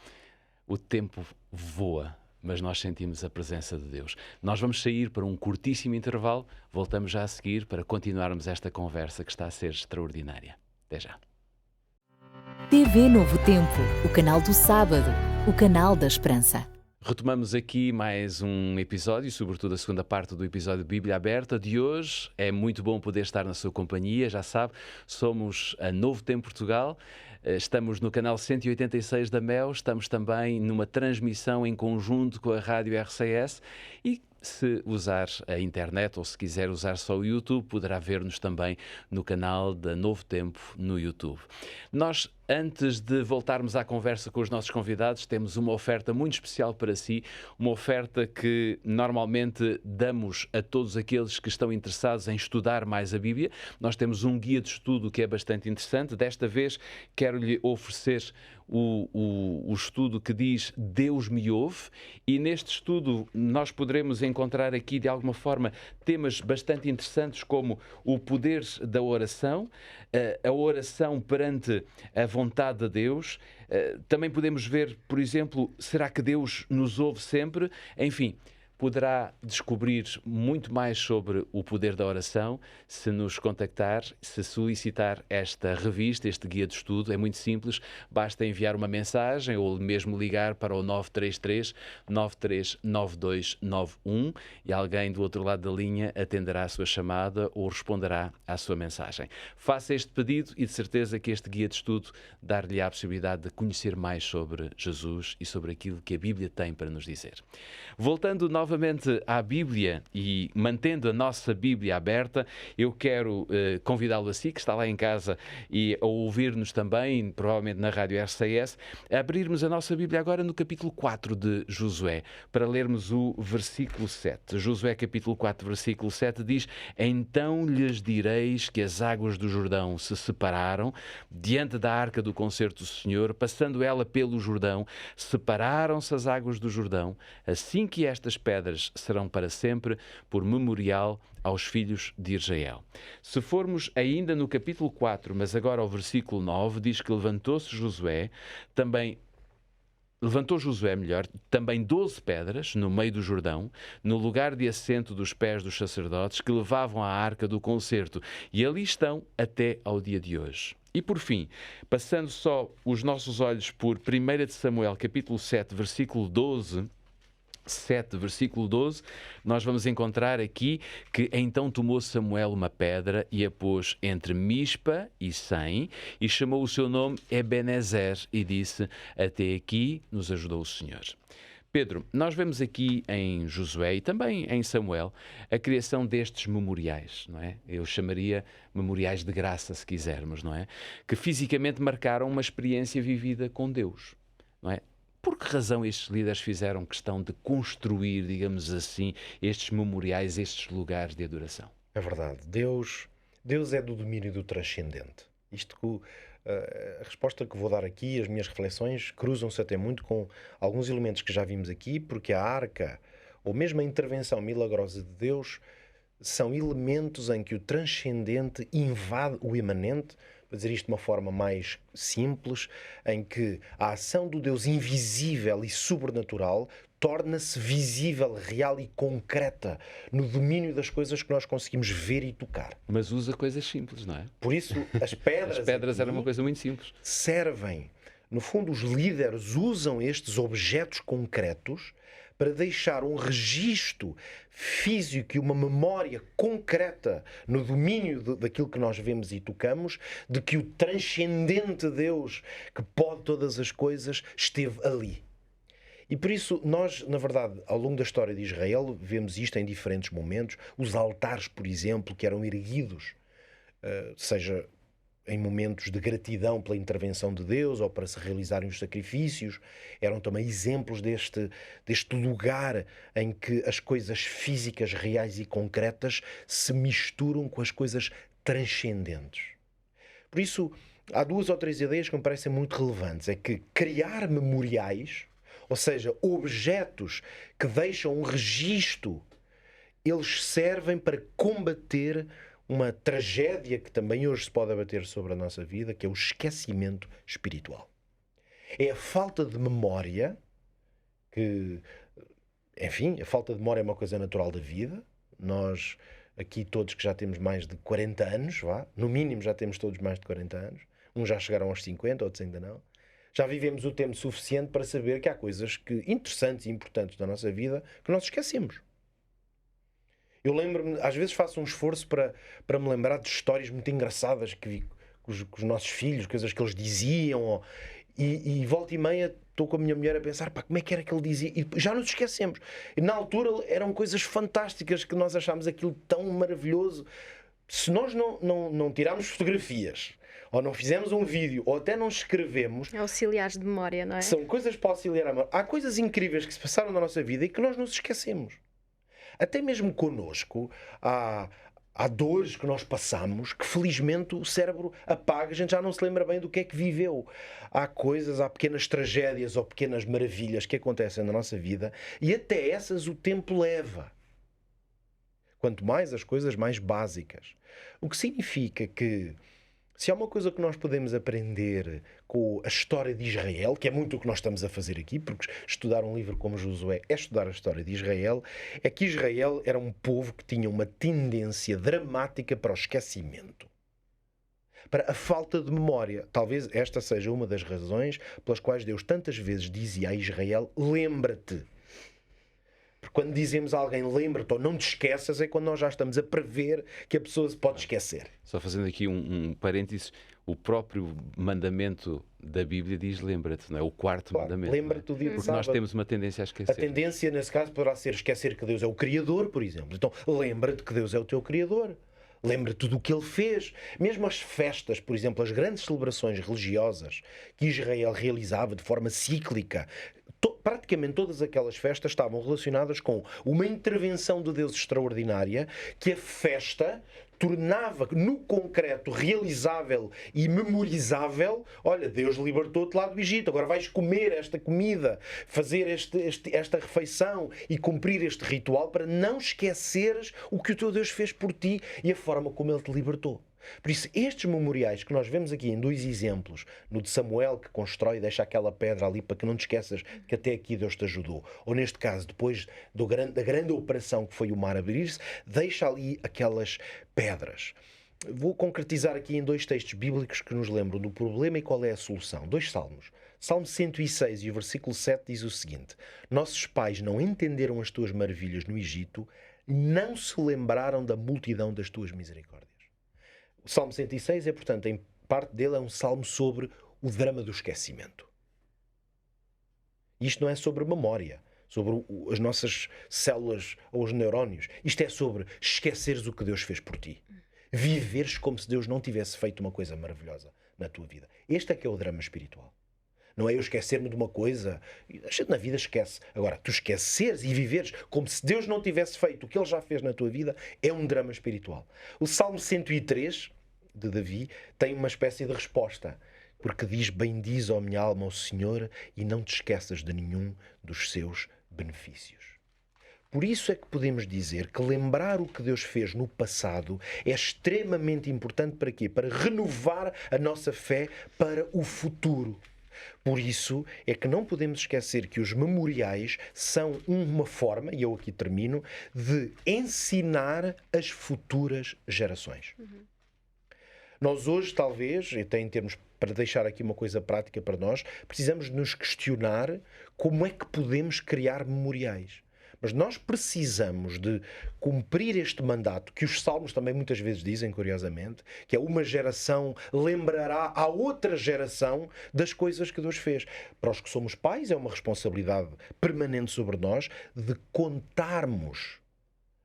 o tempo voa, mas nós sentimos a presença de Deus. Nós vamos sair para um curtíssimo intervalo, voltamos já a seguir para continuarmos esta conversa que está a ser extraordinária. Até já. TV Novo Tempo, o canal do sábado, o canal da esperança. Retomamos aqui mais um episódio, sobretudo a segunda parte do episódio Bíblia Aberta de hoje. É muito bom poder estar na sua companhia, já sabe, somos a Novo Tempo Portugal. Estamos no canal 186 da MEL, estamos também numa transmissão em conjunto com a Rádio RCS e se usar a internet ou se quiser usar só o YouTube, poderá ver-nos também no canal da Novo Tempo no YouTube. Nós, antes de voltarmos à conversa com os nossos convidados, temos uma oferta muito especial para si, uma oferta que normalmente damos a todos aqueles que estão interessados em estudar mais a Bíblia. Nós temos um guia de estudo que é bastante interessante. Desta vez quero-lhe oferecer o estudo que diz Deus me ouve, e neste estudo nós poderemos encontrar aqui de alguma forma temas bastante interessantes como o poder da oração, a oração perante a vontade de Deus. Também podemos ver, por exemplo, será que Deus nos ouve sempre? Enfim, poderá descobrir muito mais sobre o poder da oração se nos contactar, se solicitar esta revista, este guia de estudo. É muito simples, basta enviar uma mensagem ou mesmo ligar para o 933 939291 e alguém do outro lado da linha atenderá a sua chamada ou responderá à sua mensagem. Faça este pedido e de certeza que este guia de estudo dar-lhe a possibilidade de conhecer mais sobre Jesus e sobre aquilo que a Bíblia tem para nos dizer. Voltando novamente à Bíblia e mantendo a nossa Bíblia aberta, eu quero convidá-lo a si, que está lá em casa e a ouvir-nos também, provavelmente na Rádio RCS, a abrirmos a nossa Bíblia agora no capítulo 4 de Josué, para lermos o versículo 7. Josué capítulo 4, versículo 7 diz: Então lhes direis que as águas do Jordão se separaram diante da arca do concerto do Senhor, passando ela pelo Jordão, separaram-se as águas do Jordão, assim que estas pedras serão para sempre por memorial aos filhos de Israel. Se formos ainda no capítulo 4, mas agora ao versículo 9, diz que levantou Josué também 12 pedras no meio do Jordão, no lugar de assento dos pés dos sacerdotes que levavam a arca do concerto, e ali estão até ao dia de hoje. E por fim, passando só os nossos olhos por 1 de Samuel, capítulo 7, versículo 12, 7, versículo 12, nós vamos encontrar aqui que então tomou Samuel uma pedra e a pôs entre Mispa e Sem e chamou o seu nome Ebenezer e disse: até aqui nos ajudou o Senhor. Pedro, nós vemos aqui em Josué e também em Samuel a criação destes memoriais, não é? Eu chamaria memoriais de graça, se quisermos, não é? Que fisicamente marcaram uma experiência vivida com Deus, não é? Por que razão estes líderes fizeram questão de construir, digamos assim, estes memoriais, estes lugares de adoração? É verdade. Deus é do domínio do transcendente. Isto que a resposta que vou dar aqui, as minhas reflexões, cruzam-se até muito com alguns elementos que já vimos aqui, porque a arca, ou mesmo a intervenção milagrosa de Deus, são elementos em que o transcendente invade o imanente, para dizer isto de uma forma mais simples, em que a ação do Deus invisível e sobrenatural torna-se visível, real e concreta no domínio das coisas que nós conseguimos ver e tocar. Mas usa coisas simples, não é? Por isso, as pedras, As pedras aqui eram uma coisa muito simples. servem. No fundo, os líderes usam estes objetos concretos para deixar um registro físico e uma memória concreta no domínio daquilo que nós vemos e tocamos, de que o transcendente Deus, que pode todas as coisas, esteve ali. E por isso nós, na verdade, ao longo da história de Israel, vemos isto em diferentes momentos. Os altares, por exemplo, que eram erguidos, seja em momentos de gratidão pela intervenção de Deus ou para se realizarem os sacrifícios, eram também exemplos deste lugar em que as coisas físicas, reais e concretas se misturam com as coisas transcendentes. Por isso, há 2 ou 3 ideias que me parecem muito relevantes. É que criar memoriais, ou seja, objetos que deixam um registro, eles servem para combater uma tragédia que também hoje se pode abater sobre a nossa vida, que é o esquecimento espiritual. É a falta de memória que, enfim, a falta de memória é uma coisa natural da vida. Nós, aqui todos que já temos mais de 40 anos, no mínimo já temos todos mais de 40 anos, uns já chegaram aos 50, outros ainda não, já vivemos o tempo suficiente para saber que há coisas interessantes e importantes da nossa vida que nós esquecemos. Eu lembro-me, às vezes faço um esforço para me lembrar de histórias muito engraçadas que vi com os nossos filhos, coisas que eles diziam, e volta e meia estou com a minha mulher a pensar, como é que era que ele dizia? E já nos esquecemos. E na altura eram coisas fantásticas que nós achámos aquilo tão maravilhoso. Se nós não tirarmos fotografias, ou não fizemos um vídeo, ou até não escrevemos... Auxiliares de memória, não é? São coisas para auxiliar a memória. Há coisas incríveis que se passaram na nossa vida e que nós nos esquecemos. Até mesmo connosco, há dores que nós passamos que felizmente o cérebro apaga, a gente já não se lembra bem do que é que viveu. Há pequenas tragédias ou pequenas maravilhas que acontecem na nossa vida e até essas o tempo leva. Quanto mais as coisas mais básicas. O que significa que se há uma coisa que nós podemos aprender com a história de Israel, que é muito o que nós estamos a fazer aqui, porque estudar um livro como Josué é estudar a história de Israel, é que Israel era um povo que tinha uma tendência dramática para o esquecimento, para a falta de memória. Talvez esta seja uma das razões pelas quais Deus tantas vezes dizia a Israel: lembra-te. Porque quando dizemos a alguém lembra-te ou não te esqueças, é quando nós já estamos a prever que a pessoa se pode esquecer. Só fazendo aqui um parênteses, o próprio mandamento da Bíblia diz lembra-te, não é? O quarto mandamento. Lembra-te do dia de Porque sábado. nós temos uma tendência a esquecer. A tendência, nesse caso, poderá ser esquecer que Deus é o Criador, por exemplo. Então, lembra-te que Deus é o teu Criador. Lembra-te do que Ele fez. Mesmo as festas, por exemplo, as grandes celebrações religiosas que Israel realizava de forma cíclica, praticamente todas aquelas festas estavam relacionadas com uma intervenção de Deus extraordinária que a festa tornava no concreto realizável e memorizável. Olha, Deus libertou-te lá do Egito, agora vais comer esta comida, fazer esta refeição e cumprir este ritual para não esqueceres o que o teu Deus fez por ti e a forma como Ele te libertou. Por isso, estes memoriais que nós vemos aqui em 2 exemplos, no de Samuel, que constrói e deixa aquela pedra ali para que não te esqueças que até aqui Deus te ajudou, ou neste caso, depois da grande operação que foi o mar abrir-se, deixa ali aquelas pedras. Vou concretizar aqui em 2 textos bíblicos que nos lembram do problema e qual é a solução. 2 salmos. Salmo 106 e o versículo 7 diz o seguinte: nossos pais não entenderam as tuas maravilhas no Egito, não se lembraram da multidão das tuas misericórdias. O Salmo 106 é, portanto, em parte dele é um salmo sobre o drama do esquecimento. Isto não é sobre memória, sobre as nossas células ou os neurónios. Isto é sobre esqueceres o que Deus fez por ti. Viveres como se Deus não tivesse feito uma coisa maravilhosa na tua vida. Este é que é o drama espiritual. Não é eu esquecer-me de uma coisa. A gente na vida esquece. Agora, tu esqueceres e viveres como se Deus não tivesse feito o que Ele já fez na tua vida é um drama espiritual. O Salmo 103, de Davi, tem uma espécie de resposta. Porque diz: bendize, ó minha alma, ao Senhor, e não te esqueças de nenhum dos seus benefícios. Por isso é que podemos dizer que lembrar o que Deus fez no passado é extremamente importante para quê? Para renovar a nossa fé para o futuro. Por isso é que não podemos esquecer que os memoriais são uma forma, e eu aqui termino, de ensinar as futuras gerações. Nós hoje, talvez, e até em termos, para deixar aqui uma coisa prática para nós, precisamos de nos questionar como é que podemos criar memoriais. Mas nós precisamos de cumprir este mandato, que os salmos também muitas vezes dizem, curiosamente, que é uma geração lembrará à outra geração das coisas que Deus fez. Para os que somos pais, é uma responsabilidade permanente sobre nós de contarmos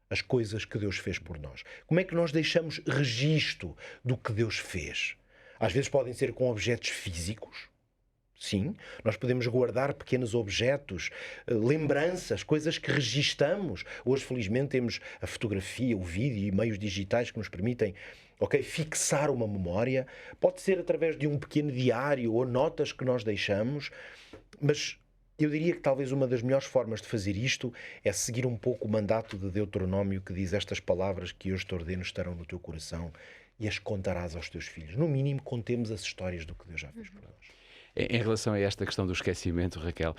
as coisas que Deus fez por nós. Como é que nós deixamos registro do que Deus fez? Às vezes podem ser com objetos físicos. Sim, nós podemos guardar pequenos objetos, lembranças, coisas que registamos. Hoje, felizmente, temos a fotografia, o vídeo e meios digitais que nos permitem, fixar uma memória. Pode ser através de um pequeno diário ou notas que nós deixamos, mas eu diria que talvez uma das melhores formas de fazer isto é seguir um pouco o mandato de Deuteronômio, que diz: estas palavras que hoje te ordeno estarão no teu coração e as contarás aos teus filhos. No mínimo, contemos as histórias do que Deus já fez por nós. Em relação a esta questão do esquecimento, Raquel,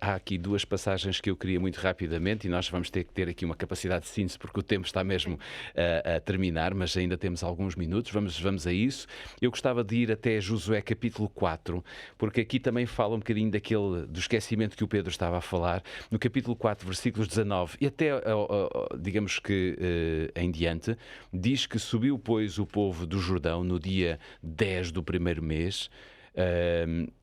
há aqui duas passagens que eu queria muito rapidamente, e nós vamos ter que ter aqui uma capacidade de síntese porque o tempo está mesmo a terminar, mas ainda temos alguns minutos, vamos a isso. Eu gostava de ir até Josué capítulo 4, porque aqui também fala um bocadinho do esquecimento que o Pedro estava a falar, no capítulo 4, versículos 19, e até, digamos que em diante, diz que subiu, pois, o povo do Jordão no dia 10 do primeiro mês,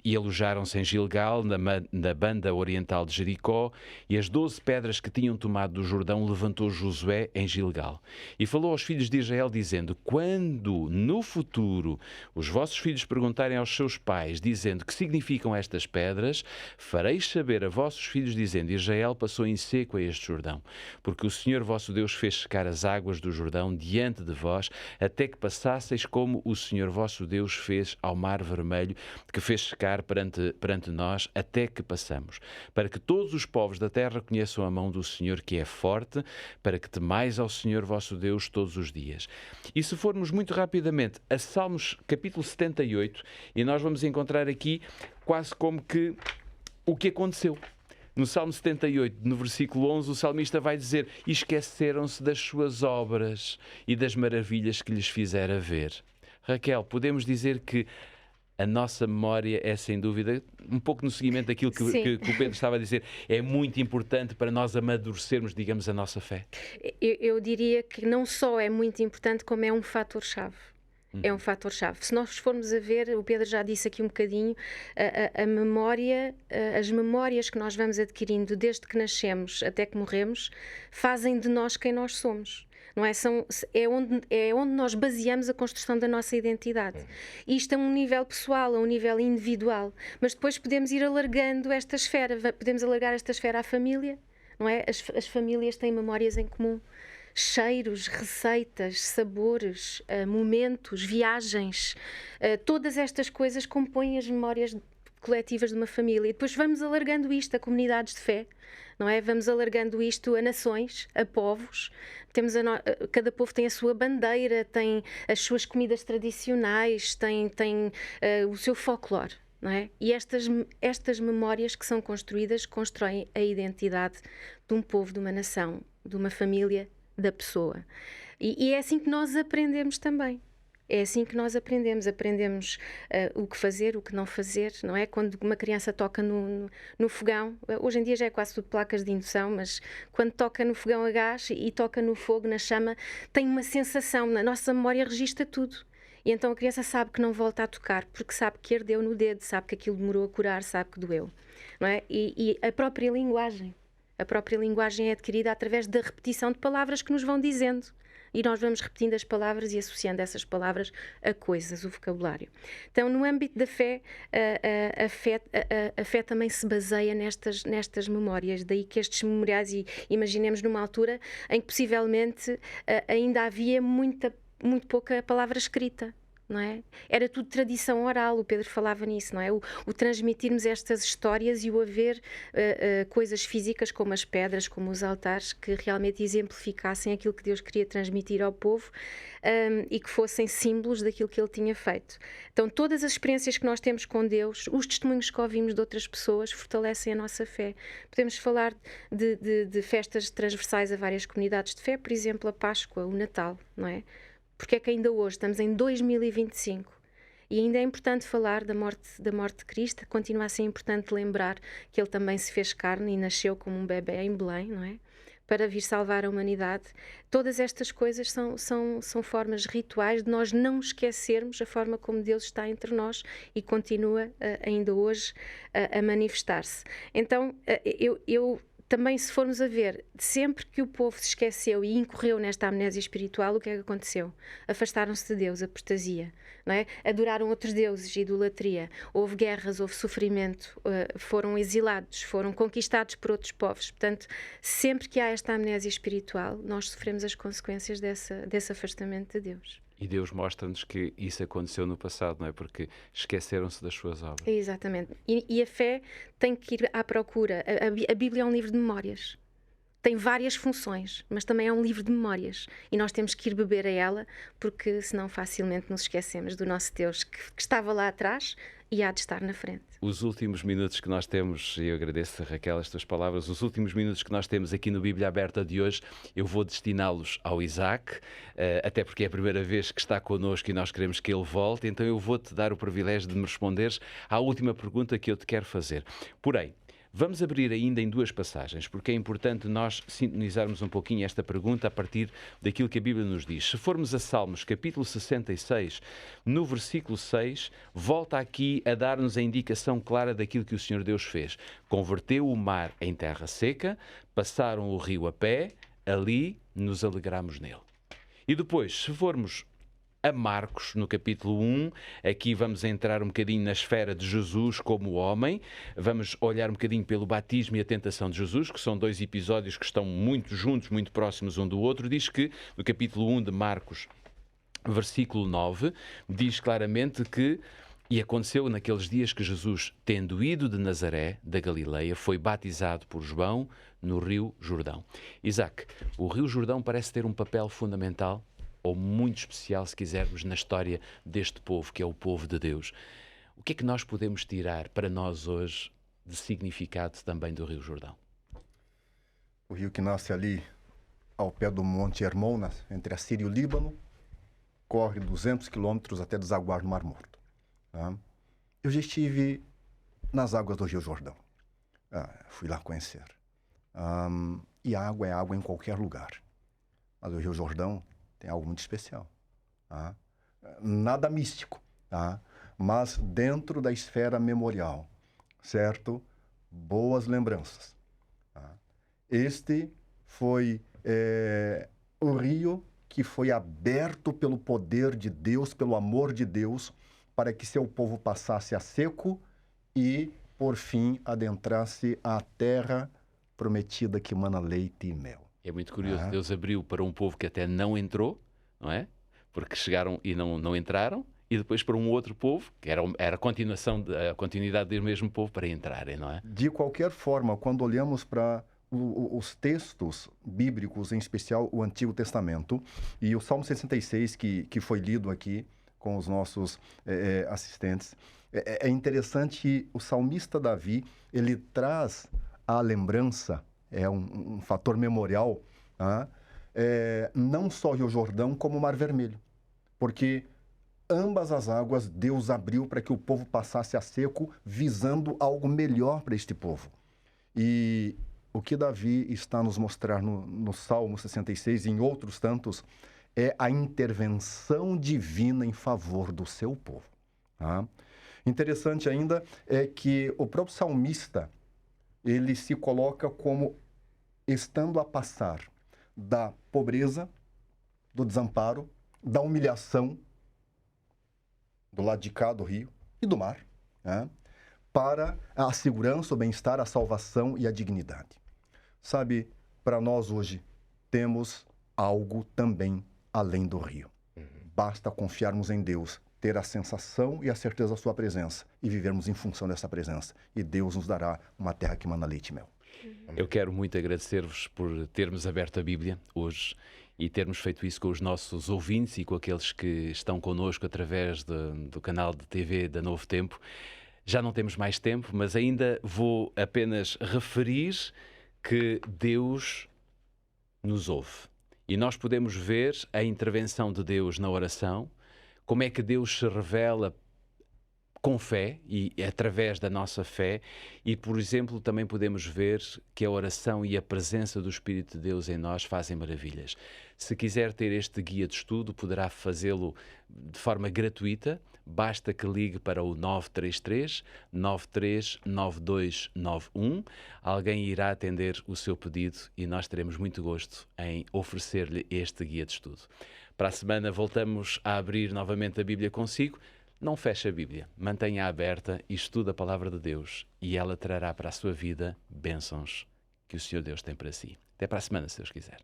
e alojaram-se em Gilgal, na banda oriental de Jericó, e as 12 pedras que tinham tomado do Jordão levantou Josué em Gilgal. E falou aos filhos de Israel, dizendo: quando no futuro os vossos filhos perguntarem aos seus pais, dizendo: que significam estas pedras, fareis saber a vossos filhos, dizendo: Israel passou em seco a este Jordão, porque o Senhor vosso Deus fez secar as águas do Jordão diante de vós, até que passasseis, como o Senhor vosso Deus fez ao Mar Vermelho, que fez secar perante nós, até que passamos, para que todos os povos da terra conheçam a mão do Senhor, que é forte, para que temais ao Senhor vosso Deus todos os dias. E se formos muito rapidamente a Salmos capítulo 78, e nós vamos encontrar aqui quase como que o que aconteceu. No Salmo 78, no versículo 11, o salmista vai dizer: e esqueceram-se das suas obras e das maravilhas que lhes fizera ver. Raquel, podemos dizer que a nossa memória é, sem dúvida, um pouco no seguimento daquilo que o Pedro estava a dizer, é muito importante para nós amadurecermos, digamos, a nossa fé. Eu diria que não só é muito importante, como é um fator-chave. É um fator-chave. Se nós formos a ver, o Pedro já disse aqui um bocadinho, a memória, as memórias que nós vamos adquirindo desde que nascemos até que morremos, fazem de nós quem nós somos. Não é? É onde nós baseamos a construção da nossa identidade. Isto a um nível pessoal, a um nível individual. Mas depois podemos ir alargando esta esfera. Podemos alargar esta esfera à família. Não é? As famílias têm memórias em comum. Cheiros, receitas, sabores, momentos, viagens. Todas estas coisas compõem as memórias coletivas de uma família. E depois vamos alargando isto a comunidades de fé. Não é? Vamos alargando isto a nações, a povos. Cada povo tem a sua bandeira, tem as suas comidas tradicionais, tem o seu folclore. Não é? E estas memórias que são construídas constroem a identidade de um povo, de uma nação, de uma família, da pessoa. E é assim que nós aprendemos também. É assim que nós aprendemos. Aprendemos o que fazer, o que não fazer, não é? Quando uma criança toca no fogão, hoje em dia já é quase tudo placas de indução, mas quando toca no fogão a gás e toca no fogo, na chama, tem uma sensação, na nossa memória registra tudo. E então a criança sabe que não volta a tocar, porque sabe que ardeu no dedo, sabe que aquilo demorou a curar, sabe que doeu, não é? E a própria linguagem é adquirida através da repetição de palavras que nos vão dizendo. E nós vamos repetindo as palavras e associando essas palavras a coisas, o vocabulário. Então, no âmbito da fé, a fé também se baseia nestas memórias. Daí que estes memoriais, e imaginemos numa altura em que possivelmente ainda havia muito pouca palavra escrita. Não é? Era tudo tradição oral, o Pedro falava nisso, não é? O transmitirmos estas histórias e o haver coisas físicas como as pedras, como os altares, que realmente exemplificassem aquilo que Deus queria transmitir ao povo e que fossem símbolos daquilo que Ele tinha feito. Então, todas as experiências que nós temos com Deus, os testemunhos que ouvimos de outras pessoas, fortalecem a nossa fé. Podemos falar de festas transversais a várias comunidades de fé, por exemplo, a Páscoa, o Natal, não é? Porque é que ainda hoje estamos em 2025 e ainda é importante falar da morte de Cristo. Continua a ser importante lembrar que Ele também se fez carne e nasceu como um bebé em Belém, não é? Para vir salvar a humanidade. Todas estas coisas são formas rituais de nós não esquecermos a forma como Deus está entre nós e continua ainda hoje a manifestar-se. Então, eu também, se formos a ver, sempre que o povo se esqueceu e incorreu nesta amnésia espiritual, o que é que aconteceu? Afastaram-se de Deus, apostasia, não é? Adoraram outros deuses, idolatria. Houve guerras, houve sofrimento, foram exilados, foram conquistados por outros povos. Portanto, sempre que há esta amnésia espiritual, nós sofremos as consequências desse afastamento de Deus. E Deus mostra-nos que isso aconteceu no passado, não é? Porque esqueceram-se das suas obras. Exatamente. E a fé tem que ir à procura. A Bíblia é um livro de memórias. Tem várias funções, mas também é um livro de memórias. E nós temos que ir beber a ela, porque senão facilmente nos esquecemos do nosso Deus que estava lá atrás e há de estar na frente. Os últimos minutos que nós temos, e eu agradeço, Raquel, as tuas palavras, os últimos minutos que nós temos aqui no Bíblia Aberta de hoje, eu vou destiná-los ao Isaac, até porque é a primeira vez que está connosco e nós queremos que ele volte, então eu vou-te dar o privilégio de me responderes à última pergunta que eu te quero fazer. Porém, vamos abrir ainda em duas passagens, porque é importante nós sintonizarmos um pouquinho esta pergunta a partir daquilo que a Bíblia nos diz. Se formos a Salmos, capítulo 66, no versículo 6, volta aqui a dar-nos a indicação clara daquilo que o Senhor Deus fez. Converteu o mar em terra seca, passaram o rio a pé, ali nos alegramos nele. E depois, se formos a Marcos, no capítulo 1, aqui vamos entrar um bocadinho na esfera de Jesus como homem, vamos olhar um bocadinho pelo batismo e a tentação de Jesus, que são dois episódios que estão muito juntos, muito próximos um do outro. Diz que, no capítulo 1 de Marcos, versículo 9, diz claramente que e aconteceu naqueles dias que Jesus, tendo ido de Nazaré, da Galileia, foi batizado por João no Rio Jordão. Isaac, o Rio Jordão parece ter um papel fundamental ou muito especial, se quisermos, na história deste povo, que é o povo de Deus. O que é que nós podemos tirar para nós hoje de significado também do Rio Jordão? O rio que nasce ali ao pé do Monte Hermon, entre a Síria e o Líbano, corre 200 quilômetros até desaguar no Mar Morto. Tá? Eu já estive nas águas do Rio Jordão. Fui lá conhecer. E a água é água em qualquer lugar. Mas o Rio Jordão tem algo muito especial. Tá? Nada místico, tá? Mas dentro da esfera memorial, certo? Boas lembranças. Tá? Este foi o rio que foi aberto pelo poder de Deus, pelo amor de Deus, para que seu povo passasse a seco e, por fim, adentrasse a terra prometida que mana leite e mel. É muito curioso, Deus abriu para um povo que até não entrou, não é? Porque chegaram e não entraram, e depois para um outro povo, que era a continuidade do mesmo povo, para entrarem, não é? De qualquer forma, quando olhamos para os textos bíblicos, em especial o Antigo Testamento, e o Salmo 66, que foi lido aqui com os nossos assistentes, é interessante que o salmista Davi, ele traz a lembrança, um fator memorial, tá? Não só o Rio Jordão, como o Mar Vermelho. Porque ambas as águas Deus abriu para que o povo passasse a seco, visando algo melhor para este povo. E o que Davi está nos mostrar no Salmo 66 e em outros tantos é a intervenção divina em favor do seu povo. Tá? Interessante ainda é que o próprio salmista, ele se coloca como estando a passar da pobreza, do desamparo, da humilhação, do lado de cá do rio e do mar, né? Para a segurança, o bem-estar, a salvação e a dignidade. Sabe, para nós hoje, temos algo também além do rio. Basta confiarmos em Deus, ter a sensação e a certeza da sua presença e vivermos em função dessa presença. E Deus nos dará uma terra que mana leite e mel. Eu quero muito agradecer-vos por termos aberto a Bíblia hoje e termos feito isso com os nossos ouvintes e com aqueles que estão connosco através do canal de TV da Novo Tempo. Já não temos mais tempo, mas ainda vou apenas referir que Deus nos ouve. E nós podemos ver a intervenção de Deus na oração, como é que Deus se revela com fé e através da nossa fé, e, por exemplo, também podemos ver que a oração e a presença do Espírito de Deus em nós fazem maravilhas. Se quiser ter este guia de estudo, poderá fazê-lo de forma gratuita. Basta que ligue para o 933 939291. Alguém irá atender o seu pedido e nós teremos muito gosto em oferecer-lhe este guia de estudo. Para a semana voltamos a abrir novamente a Bíblia consigo. Não feche a Bíblia, mantenha-a aberta e estude a palavra de Deus e ela trará para a sua vida bênçãos que o Senhor Deus tem para si. Até para a semana, se Deus quiser.